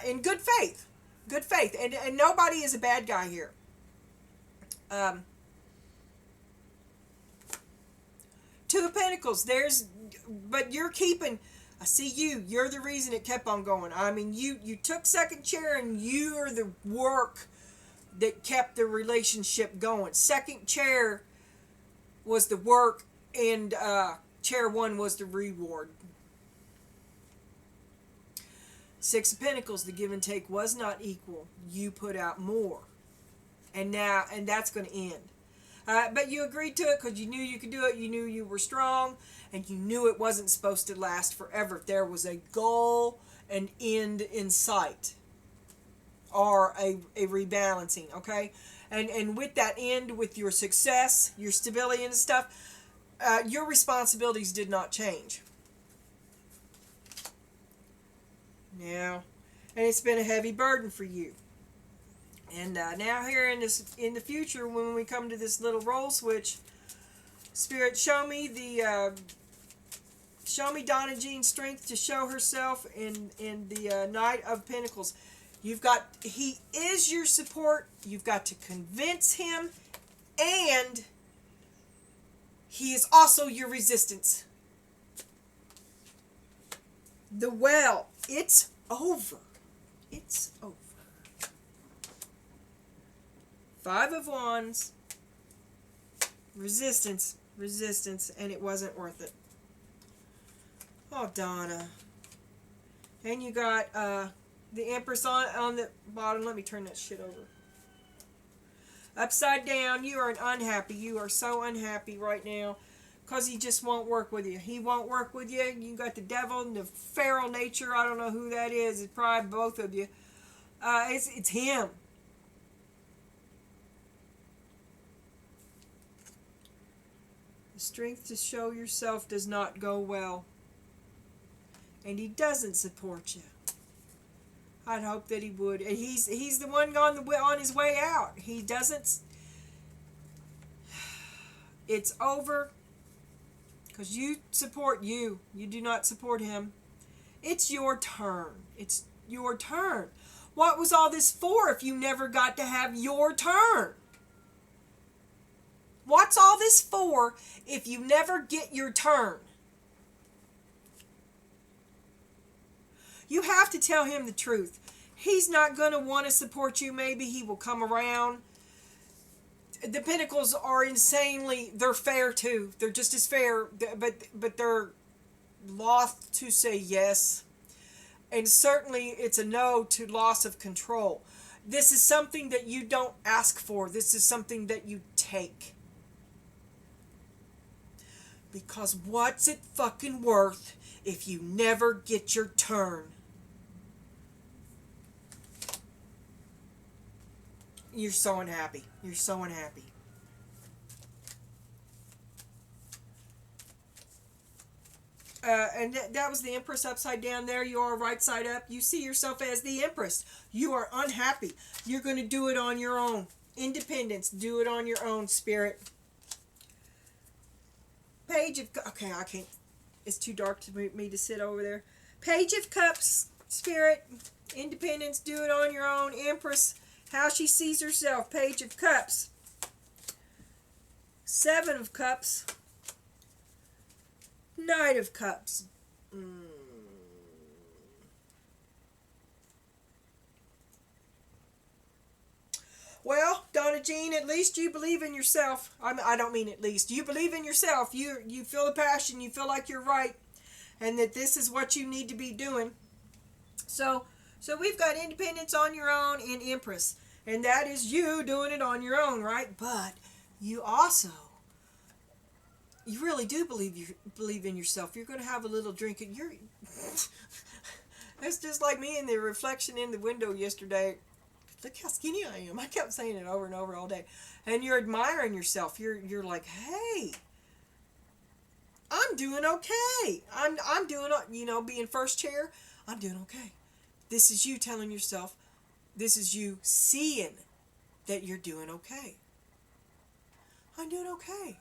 In good faith. Good faith. And nobody is a bad guy here. Two of Pentacles. But you're keeping I see you. You're the reason it kept on going. I mean, you took second chair, and you're the work that kept the relationship going. Second chair was the work, and chair one was the reward. Six of Pentacles, the give and take was not equal. You put out more. And that's going to end. But you agreed to it because you knew you could do it. You knew you were strong, and you knew it wasn't supposed to last forever. There was a goal, an end in sight, or a rebalancing, okay? And with that end, with your success, your stability and stuff, your responsibilities did not change. Now, and it's been a heavy burden for you. And now here in the future, when we come to this little roll switch, Spirit, show me Donna Jean's strength to show herself in the Knight of Pentacles. He is your support. You've got to convince him, and he is also your resistance. The well, it's over. It's over. Five of Wands, resistance, and it wasn't worth it. Oh, Donna. And you got the Empress on the bottom. Let me turn that shit over. Upside down, you are unhappy. You are so unhappy right now because he just won't work with you. He won't work with you. You got the devil and the feral nature. I don't know who that is. It's probably both of you. It's him. The strength to show yourself does not go well. And he doesn't support you. I'd hope that he would. And he's the one on his way out. He doesn't. It's over. Because you support you. You do not support him. It's your turn. It's your turn. What was all this for if you never got to have your turn? What's all this for if you never get your turn? You have to tell him the truth. He's not going to want to support you. Maybe he will come around. The Pentacles are they're fair too. They're just as fair, but they're loath to say yes. And certainly it's a no to loss of control. This is something that you don't ask for. This is something that you take. Because what's it fucking worth if you never get your turn? You're so unhappy. You're so unhappy. And that was the Empress upside down there. You are right side up. You see yourself as the Empress. You are unhappy. You're going to do it on your own. Independence. Do it on your own, Spirit. Page of... Okay, I can't... It's too dark to me to sit over there. Page of Cups, Spirit. Independence. Do it on your own. Empress. How she sees herself. Page of Cups. Seven of Cups. Knight of Cups. Well, Donna Jean, at least you believe in yourself. I don't mean at least. You believe in yourself. You feel the passion. You feel like you're right. And that this is what you need to be doing. So we've got independence on your own and Empress. And that is you doing it on your own, right? But you also... You really do believe in yourself. You're going to have a little drink. That's just like me in the reflection in the window yesterday. Look how skinny I am. I kept saying it over and over all day. And you're admiring yourself. You're like, hey, I'm doing okay. I'm doing, being first chair, I'm doing okay. This is you telling yourself, this is you seeing that you're doing okay. I'm doing okay.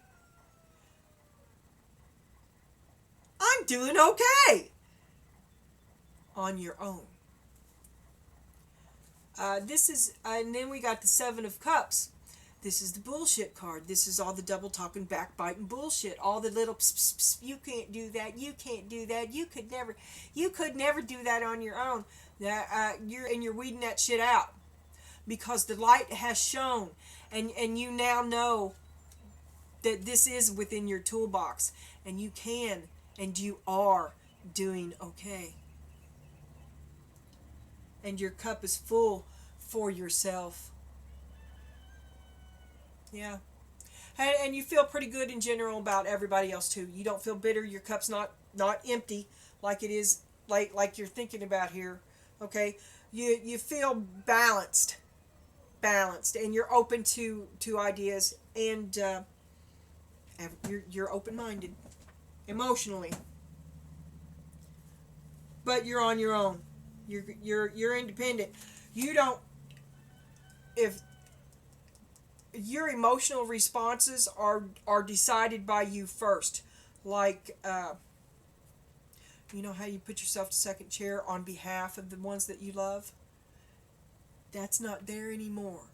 I'm doing okay on your own. And then we got the Seven of Cups. This is the bullshit card. This is all the double talking, backbiting bullshit. All the little pss, pss, pss, you can't do that. You can't do that. You could never do that on your own. You're weeding that shit out because the light has shone, and you now know that this is within your toolbox, and you can and you are doing okay. And your cup is full for yourself. Yeah. And you feel pretty good in general about everybody else too. You don't feel bitter. Your cup's not empty like it is, like you're thinking about here. Okay? You feel balanced, and you're open to ideas, and you're open-minded emotionally. But you're on your own. You're independent. You don't, if your emotional responses are decided by you first, like you know how you put yourself to second chair on behalf of the ones that you love? That's not there anymore,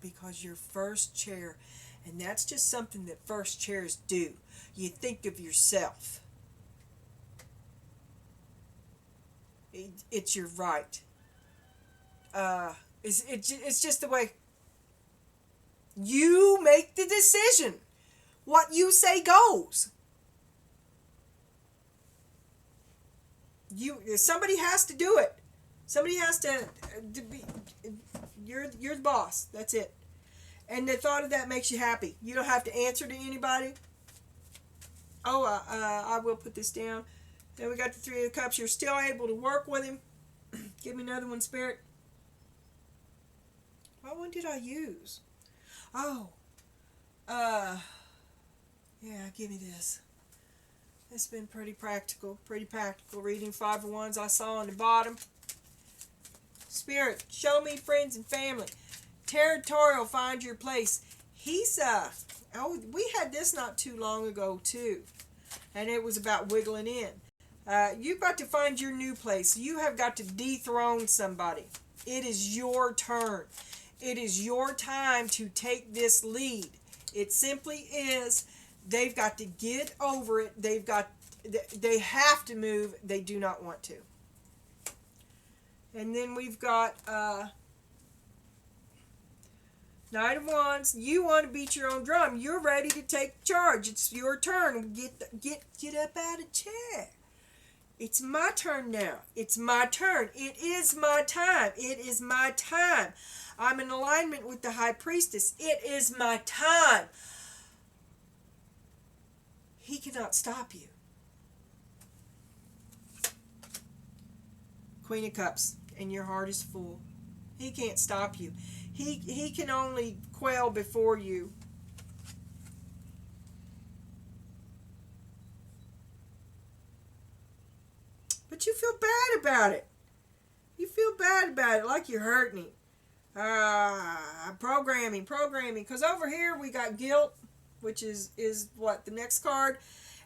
because you're first chair, and that's just something that first chairs do. You think of yourself. It's your right. It's just the way. You make the decision. What you say goes. Somebody has to do it. Somebody has to be. You're the boss. That's it. And the thought of that makes you happy. You don't have to answer to anybody. Oh, I will put this down. Then we got the Three of Cups. You're still able to work with him. Give me another one, Spirit. What one did I use? Oh. Yeah, give me this. It's been pretty practical reading. Five of Wands I saw on the bottom. Spirit, show me friends and family. Territorial, find your place. He's, we had this not too long ago, too. And it was about wiggling in. You've got to find your new place. You have got to dethrone somebody. It is your turn. It is your time to take this lead. It simply is. They've got to get over it. They have to move. They do not want to. And then we've got Knight of Wands. You want to beat your own drum. You're ready to take charge. It's your turn. Get up out of chair. It's my turn now. It's my turn. It is my time. It is my time. I'm in alignment with the High Priestess. It is my time. He cannot stop you. Queen of Cups. And your heart is full. He can't stop you. He can only quail before you. But you feel bad about it. You feel bad about it, like you're hurting him. Programming. Because over here we got guilt, which is what, the next card.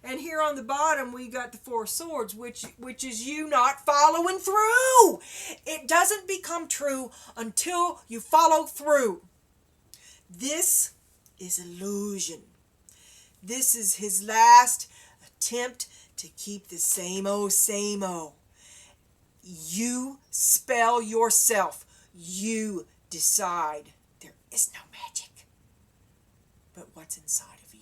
And here on the bottom we got the Four of Swords, which is you not following through. It doesn't become true until you follow through. This is illusion. This is his last attempt to keep the same old, same old. You spell yourself. You decide. There is no magic but what's inside of you.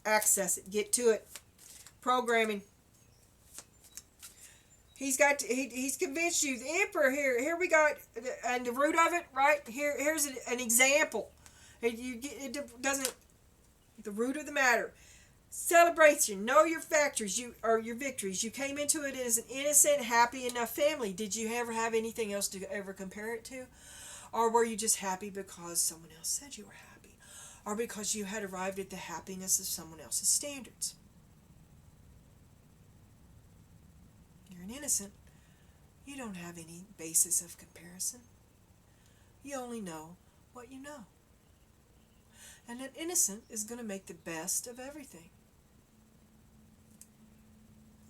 Access it. Get to it. Programming. He's convinced you. The Emperor here we got, and the root of it, right? Here's an example. It doesn't, the root of the matter. Celebration. Know your factors, your victories. You came into it as an innocent, happy enough family. Did you ever have anything else to ever compare it to? Or were you just happy because someone else said you were happy? Or because you had arrived at the happiness of someone else's standards? You're an innocent. You don't have any basis of comparison. You only know what you know. And an innocent is going to make the best of everything.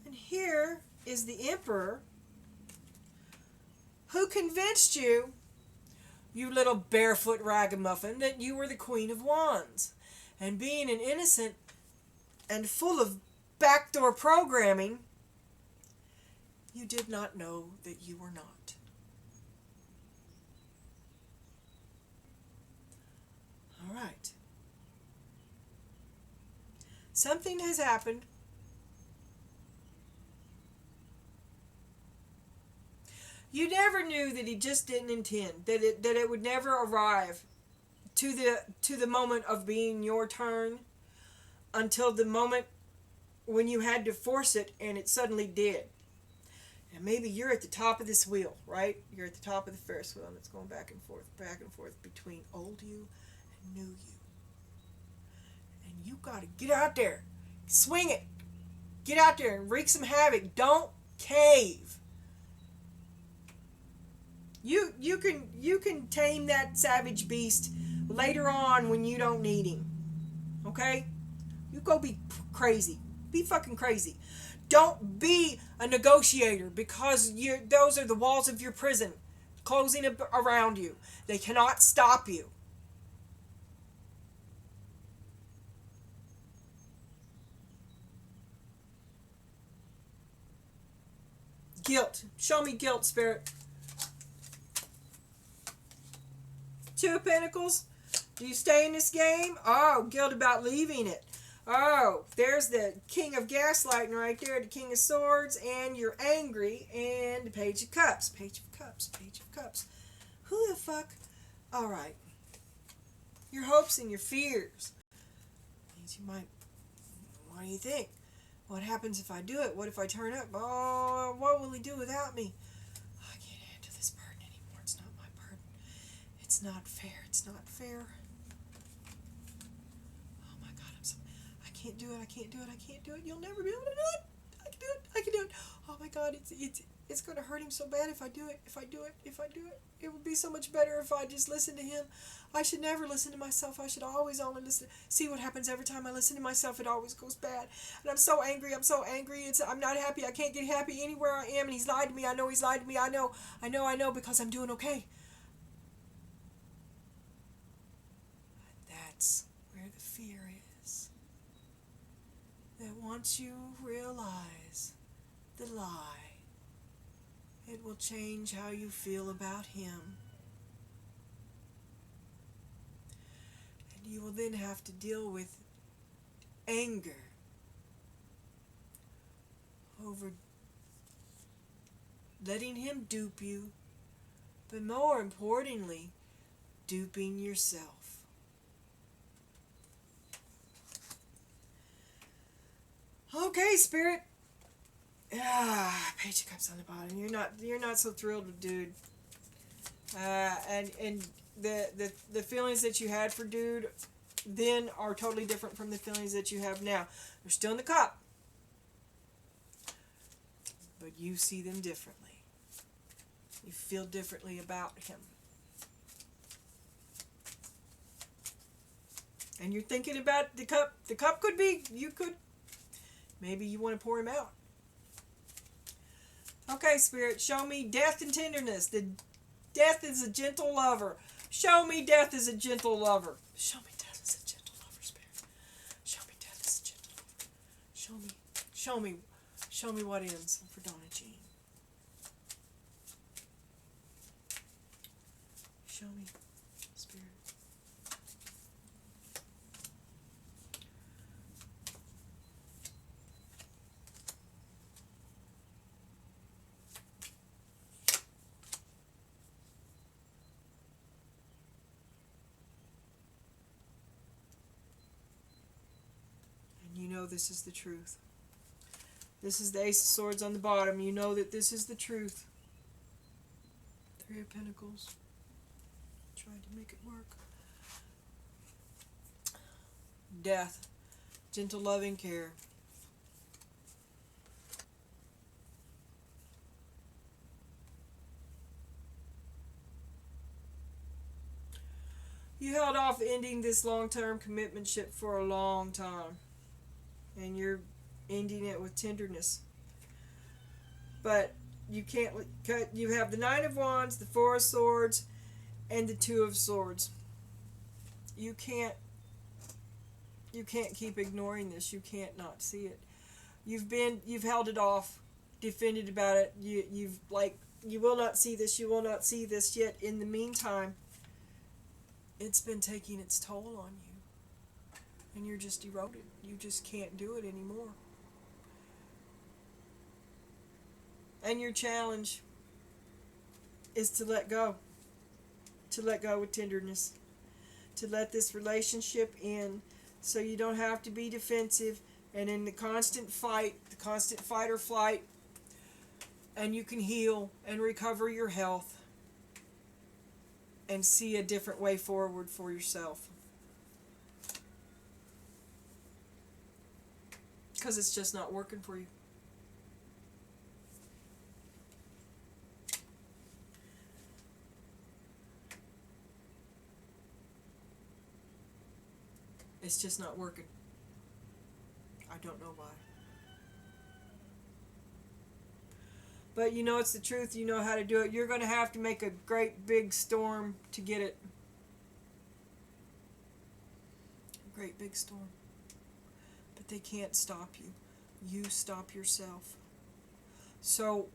And here is the Emperor Who convinced you, you little barefoot ragamuffin, that you were the Queen of Wands? And being an innocent and full of backdoor programming, you did not know that you were not. All right. Something has happened. You never knew that he just didn't intend, that it would never arrive to the moment of being your turn, until the moment when you had to force it and it suddenly did. And maybe you're at the top of this wheel, right? You're at the top of the Ferris wheel, and it's going back and forth between old you and new you. And you got to get out there, swing it, get out there and wreak some havoc. Don't cave. You can tame that savage beast later on when you don't need him. Okay? You go be crazy. Be fucking crazy. Don't be a negotiator, because those are the walls of your prison closing around you. They cannot stop you. Guilt. Show me guilt, Spirit. Two of Pentacles. Do you stay in this game? Oh, guilt about leaving it. Oh, there's the King of Gaslighting right there, the King of Swords, and you're angry, and the Page of Cups. Page of Cups, Page of Cups. Who the fuck? All right. Your hopes and your fears. Means you might, what do you think? What happens if I do it? What if I turn up? Oh, what will he do without me? I can't handle this burden anymore. It's not my burden. It's not fair. It's not fair. I can't do it. I can't do it. I can't do it. You'll never be able to do it. I can do it. I can do it. Oh my God, it's going to hurt him so bad if I do it. If I do it. If I do it. It would be so much better if I just listened to him. I should never listen to myself. I should always only listen. See what happens every time I listen to myself. It always goes bad. And I'm so angry. I'm so angry. I'm not happy. I can't get happy anywhere I am. And he's lied to me. I know he's lied to me. I know because I'm doing okay. And that's where the fear is. That once you realize the lie, it will change how you feel about him. And you will then have to deal with anger over letting him dupe you, but more importantly, duping yourself. Okay, Spirit. Page of Cups on the bottom. You're not so thrilled with Dude. And the feelings that you had for Dude then are totally different from the feelings that you have now. They're still in the cup, but you see them differently. You feel differently about him. And you're thinking about the cup. The cup could be, maybe you want to pour him out. Okay, Spirit, show me death and tenderness. The death is a gentle lover. Show me death is a gentle lover. Show me death is a gentle lover, Spirit. Show me death is a gentle lover. Show me what ends for Donna Jean. Show me, Spirit. You know this is the truth. This is the Ace of Swords on the bottom. You know that this is the truth. Three of Pentacles. Trying to make it work. Death. Gentle loving care. You held off ending this long-term commitmentship for a long time. And you're ending it with tenderness. But You can't cut. You have the Nine of Wands, the Four of Swords, and the Two of Swords. You can't. You can't keep ignoring this. You can't not see it. You've held it off, defended about it. You've like, you will not see this. You will not see this. Yet in the meantime, it's been taking its toll on you, and you're just eroded. You just can't do it anymore. And your challenge is to let go. To let go with tenderness. To let this relationship end so you don't have to be defensive and in the constant fight or flight, and you can heal and recover your health and see a different way forward for yourself. Because it's just not working for you. It's just not working. I don't know why. But you know it's the truth. You know how to do it. You're going to have to make a great big storm to get it. A great big storm. But they can't stop you. You stop yourself. So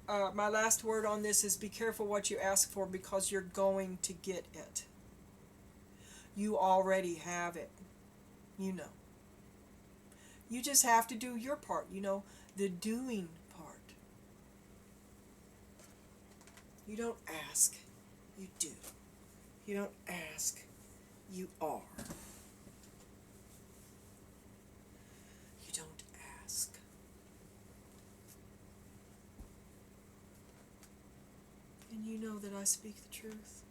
my last word on this is be careful what you ask for, because you're going to get it. You already have it. You know. You just have to do your part, you know, the doing part. You don't ask, you do. You don't ask, you are. You don't ask. And you know that I speak the truth.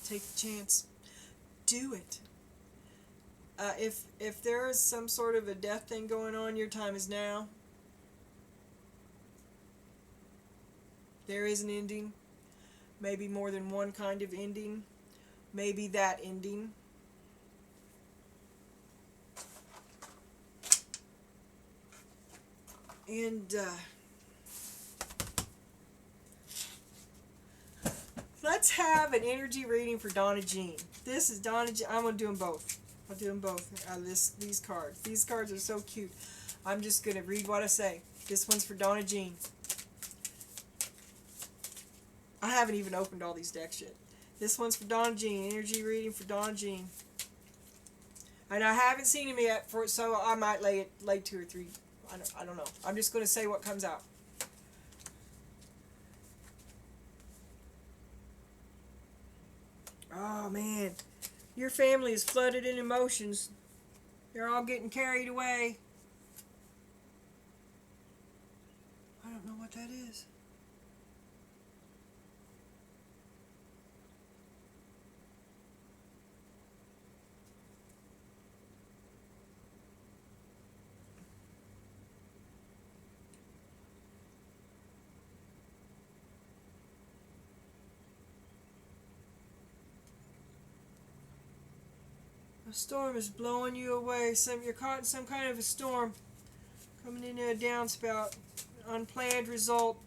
Take the chance. Do it. If there is some sort of a death thing going on, your time is now. There is an ending. Maybe more than one kind of ending. Maybe that ending. And let's have an energy reading for Donna Jean. This is Donna Jean. I'm going to do them both. I'll do them both out of these cards. These cards are so cute. I'm just going to read what I say. This one's for Donna Jean. I haven't even opened all these decks yet. This one's for Donna Jean. Energy reading for Donna Jean. And I haven't seen him yet, so I might lay 2 or 3. I don't know. I'm just going to say what comes out. Oh, man. Your family is flooded in emotions. They're all getting carried away. I don't know what that is. A storm is blowing you away. You're caught in some kind of a storm. Coming into a downspout. Unplanned result.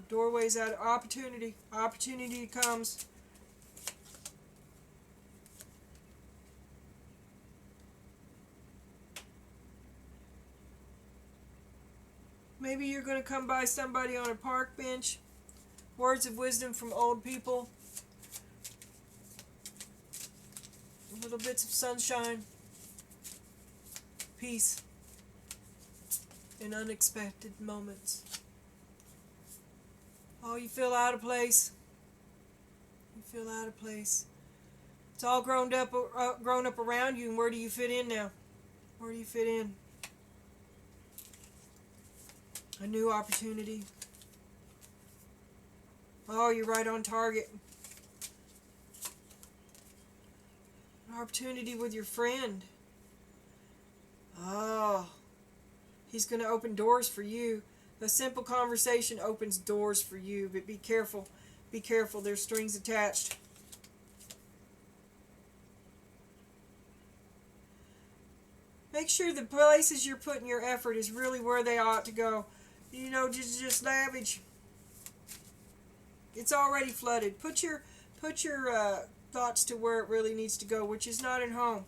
Doorways out of opportunity. Opportunity comes. Maybe you're going to come by somebody on a park bench. Words of wisdom from old people. Little bits of sunshine, peace, in unexpected moments. Oh, you feel out of place. You feel out of place. It's all grown up around you, and where do you fit in now? Where do you fit in? A new opportunity. Oh, you're right on target. Opportunity with your friend. Oh, he's going to open doors for you. A simple conversation opens doors for you, but be careful. Be careful. There's strings attached. Make sure the places you're putting your effort is really where they ought to go. You know, just lavish. It's already flooded. Put your thoughts to where it really needs to go, which is not at home.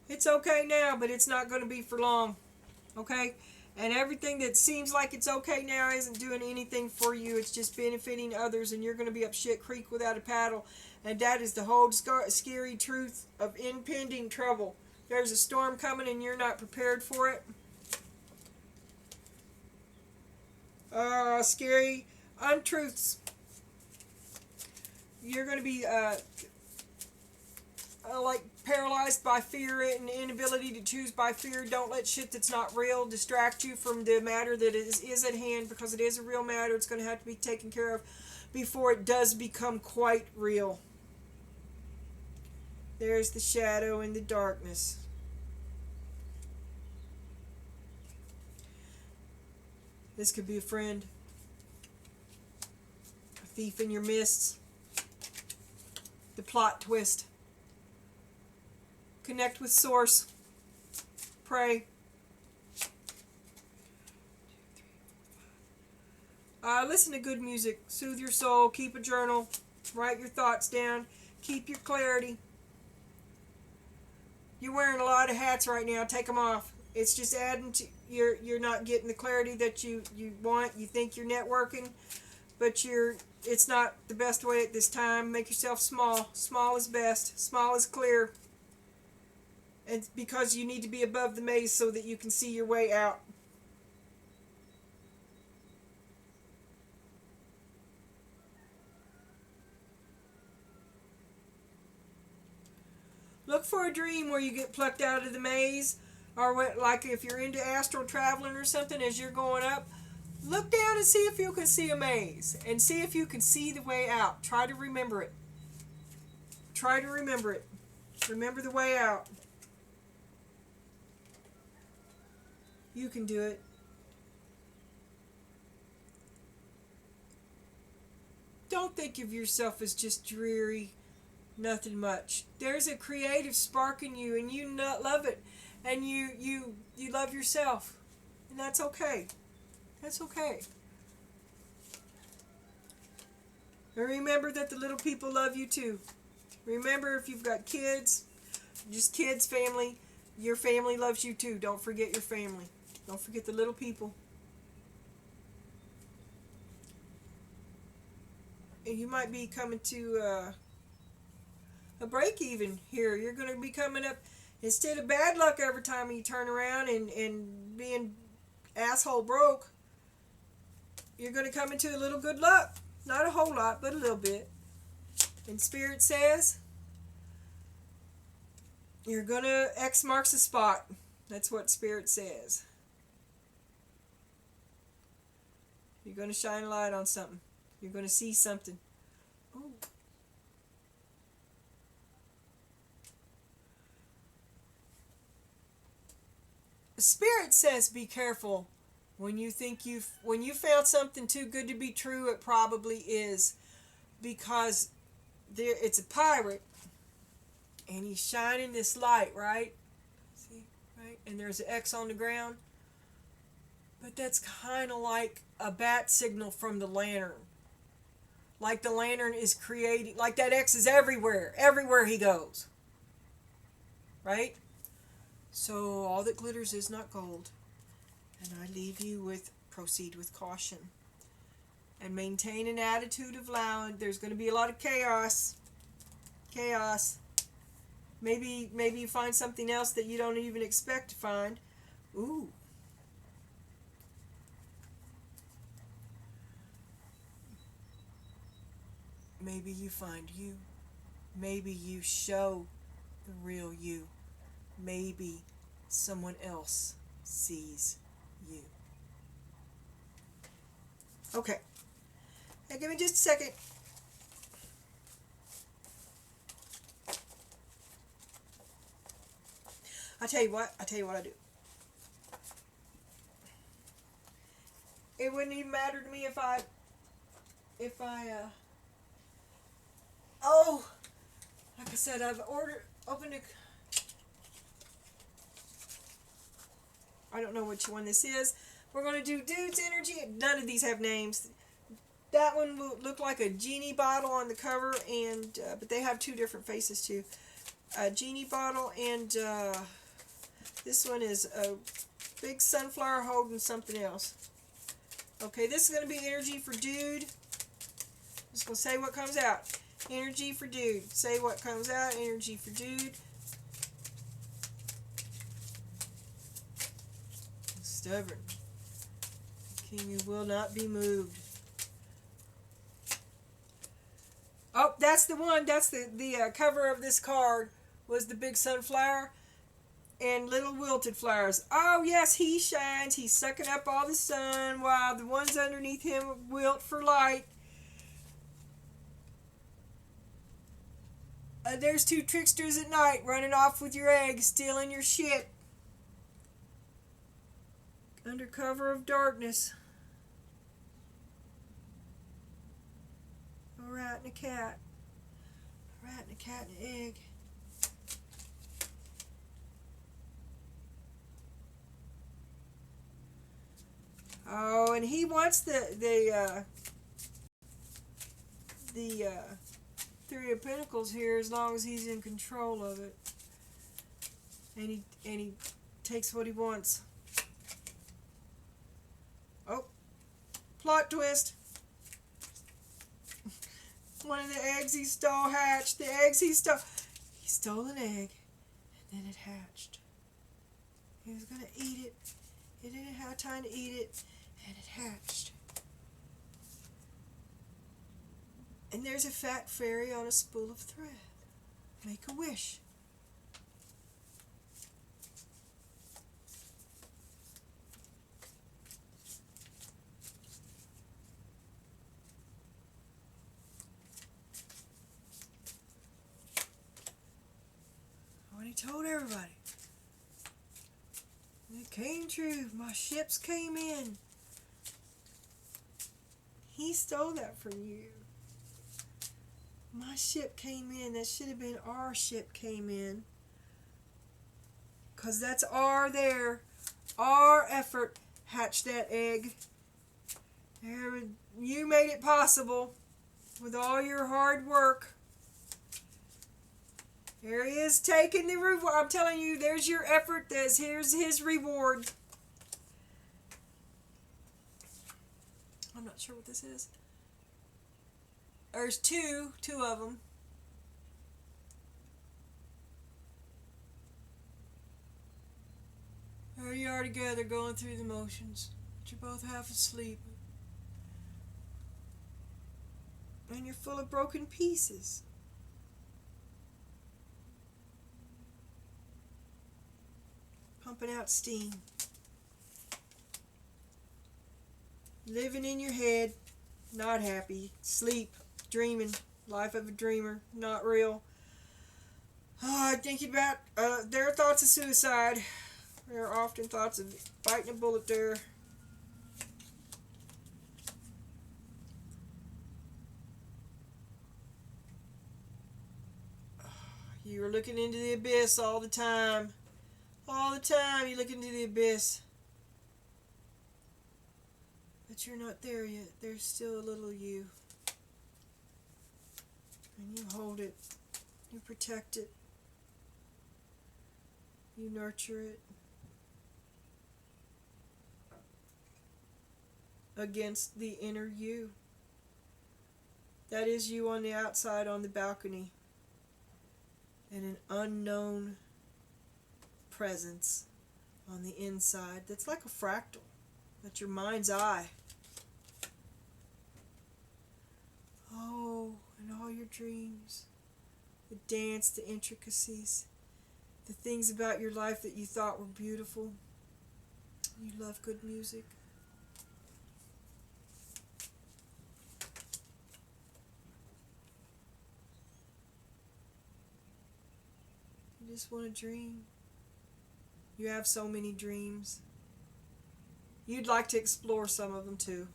It's okay now, but it's not going to be for long. Okay? And everything that seems like it's okay now isn't doing anything for you. It's just benefiting others, and you're going to be up shit creek without a paddle. And that is the whole scary truth of impending trouble. There's a storm coming, and you're not prepared for it. Scary untruths. You're going to be like paralyzed by fear and inability to choose by fear. Don't let shit that's not real distract you from the matter that is at hand, because it is a real matter. It's going to have to be taken care of before it does become quite real. There's the shadow and the darkness. This could be a friend, a thief in your midst, the plot twist. Connect with Source. Pray. Listen to good music. Soothe your soul. Keep a journal. Write your thoughts down. Keep your clarity. You're wearing a lot of hats right now. Take them off. It's just adding to you're not getting the clarity that you want. You think you're networking, but it's not the best way at this time. Make yourself small. Small is best. Small is clear. And because you need to be above the maze so that you can see your way out. Look for a dream where you get plucked out of the maze, or what, like if you're into astral traveling or something, as you're going up, look down and see if you can see a maze, and see if you can see the way out. Try to remember it. Try to remember it. Remember the way out. You can do it. Don't think of yourself as just dreary, nothing much. There's a creative spark in you, and you love it, and you love yourself, and that's okay. That's okay. And remember that the little people love you too. Remember, if you've got kids, just kids, family, your family loves you too. Don't forget your family. Don't forget the little people. And you might be coming to a break even here. You're going to be coming up, instead of bad luck every time you turn around and being asshole broke, you're going to come into a little good luck. Not a whole lot, but a little bit. And Spirit says, you're going to, X marks the spot. That's what Spirit says. You're going to shine a light on something. You're going to see something. Ooh. Spirit says be careful when you think when you found something too good to be true. It probably is, because it's a pirate and he's shining this light, right? See, right? And there's an X on the ground. But that's kind of like a bat signal from the lantern. Like the lantern is creating, like that X is everywhere he goes. Right? So all that glitters is not gold. And I leave you with proceed with caution. And maintain an attitude of allowing. There's going to be a lot of chaos. Chaos. Maybe you find something else that you don't even expect to find. Ooh. Maybe you find you. Maybe you show the real you. Maybe someone else sees you. Okay. Now give me just a second. I tell you what I do. It wouldn't even matter to me if I oh, like I said, I've opened a. I don't know which one this is. We're going to do Dude's Energy. None of these have names. That one will look like a genie bottle on the cover, and but they have two different faces too. A genie bottle, and this one is a big sunflower holding something else. Okay, this is going to be energy for Dude. Just going to say what comes out. Energy for Dude. Say what comes out. Energy for Dude. Stubborn. King who will not be moved. Oh, that's the one. That's the cover of this card was the big sunflower and little wilted flowers. Oh, yes, he shines. He's sucking up all the sun while the ones underneath him wilt for light. There's two tricksters at night running off with your eggs, stealing your shit. Under cover of darkness. A rat and a cat. A rat and a cat and an egg. Oh, and he wants the Three of Pentacles here as long as he's in control of it. And he takes what he wants. Oh, plot twist. One of the eggs he stole hatched. The eggs he stole an egg, and then it hatched. He was going to eat it. He didn't have time to eat it, and it hatched. And there's a fat fairy on a spool of thread. Make a wish. When he told everybody. It came true. My ships came in. He stole that from you. My ship came in. That should have been our ship came in. Because that's our there. Our effort hatched that egg. You made it possible with all your hard work. There he is taking the reward. I'm telling you, there's your effort. Here's his reward. I'm not sure what this is. There's two of them. There you are together going through the motions. But you're both half asleep. And you're full of broken pieces. Pumping out steam. Living in your head. Not happy. Sleep. Dreaming. Life of a dreamer. Not real. Thinking about their thoughts of suicide. There are often thoughts of biting a bullet there. You're looking into the abyss all the time. All the time you look into the abyss. But you're not there yet. There's still a little you. And you hold it. You protect it. You nurture it. Against the inner you. That is you on the outside on the balcony. And an unknown presence on the inside that's like a fractal. That's your mind's eye. Oh, and all your dreams. The dance, the intricacies. The things about your life that you thought were beautiful. You love good music. You just want to dream. You have so many dreams. You'd like to explore some of them too.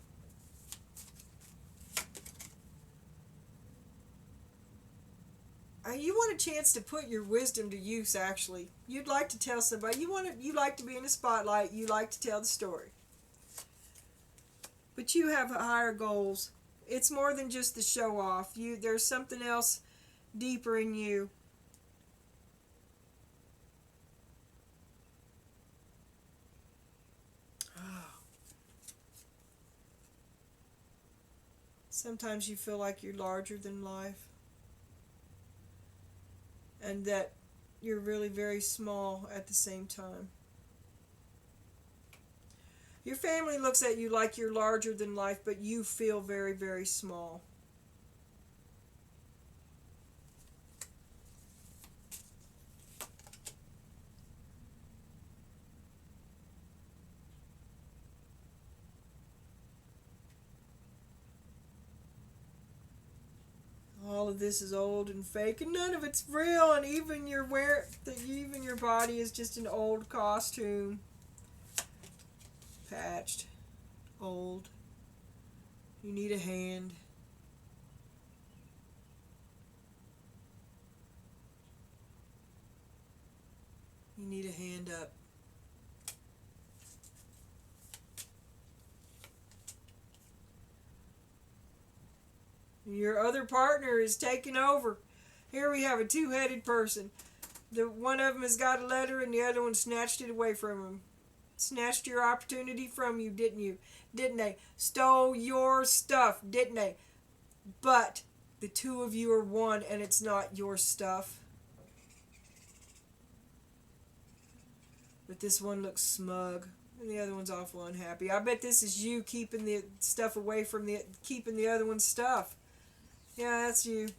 You want a chance to put your wisdom to use, actually. You'd like to tell somebody. You like to be in the spotlight. You like to tell the story. But you have higher goals. It's more than just the show off. There's something else deeper in you. Sometimes you feel like you're larger than life. And that you're really very small at the same time. Your family looks at you like you're larger than life, but you feel very, very small. All of this is old and fake, and none of it's real. And even even your body is just an old costume, patched, old. You need a hand. You need a hand up. Your other partner is taking over. Here we have a two-headed person. One of them has got a letter and the other one snatched it away from him. Snatched your opportunity from you, didn't you? Didn't they? Stole your stuff, didn't they? But the two of you are one and it's not your stuff. But this one looks smug and the other one's awful unhappy. I bet this is you keeping the stuff away from keeping the other one's stuff. Yeah, that's you.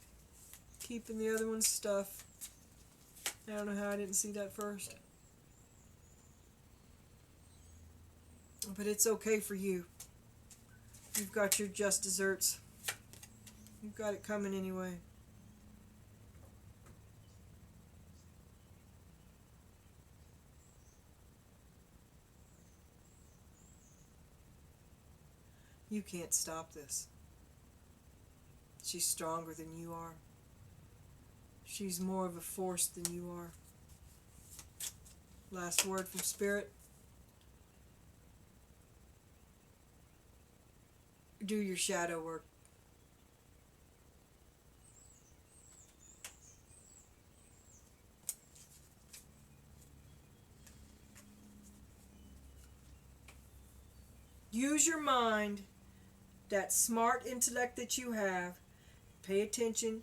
Keeping the other one's stuff. I don't know how I didn't see that first. But it's okay for you. You've got your just desserts. You've got it coming anyway. You can't stop this. She's stronger than you are. She's more of a force than you are. Last word from Spirit. Do your shadow work. Use your mind, that smart intellect that you have. Pay attention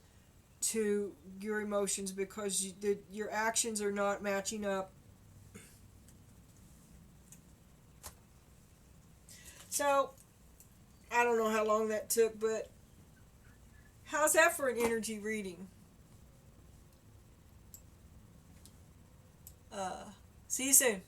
to your emotions because your actions are not matching up. So, I don't know how long that took, but how's that for an energy reading? See you soon.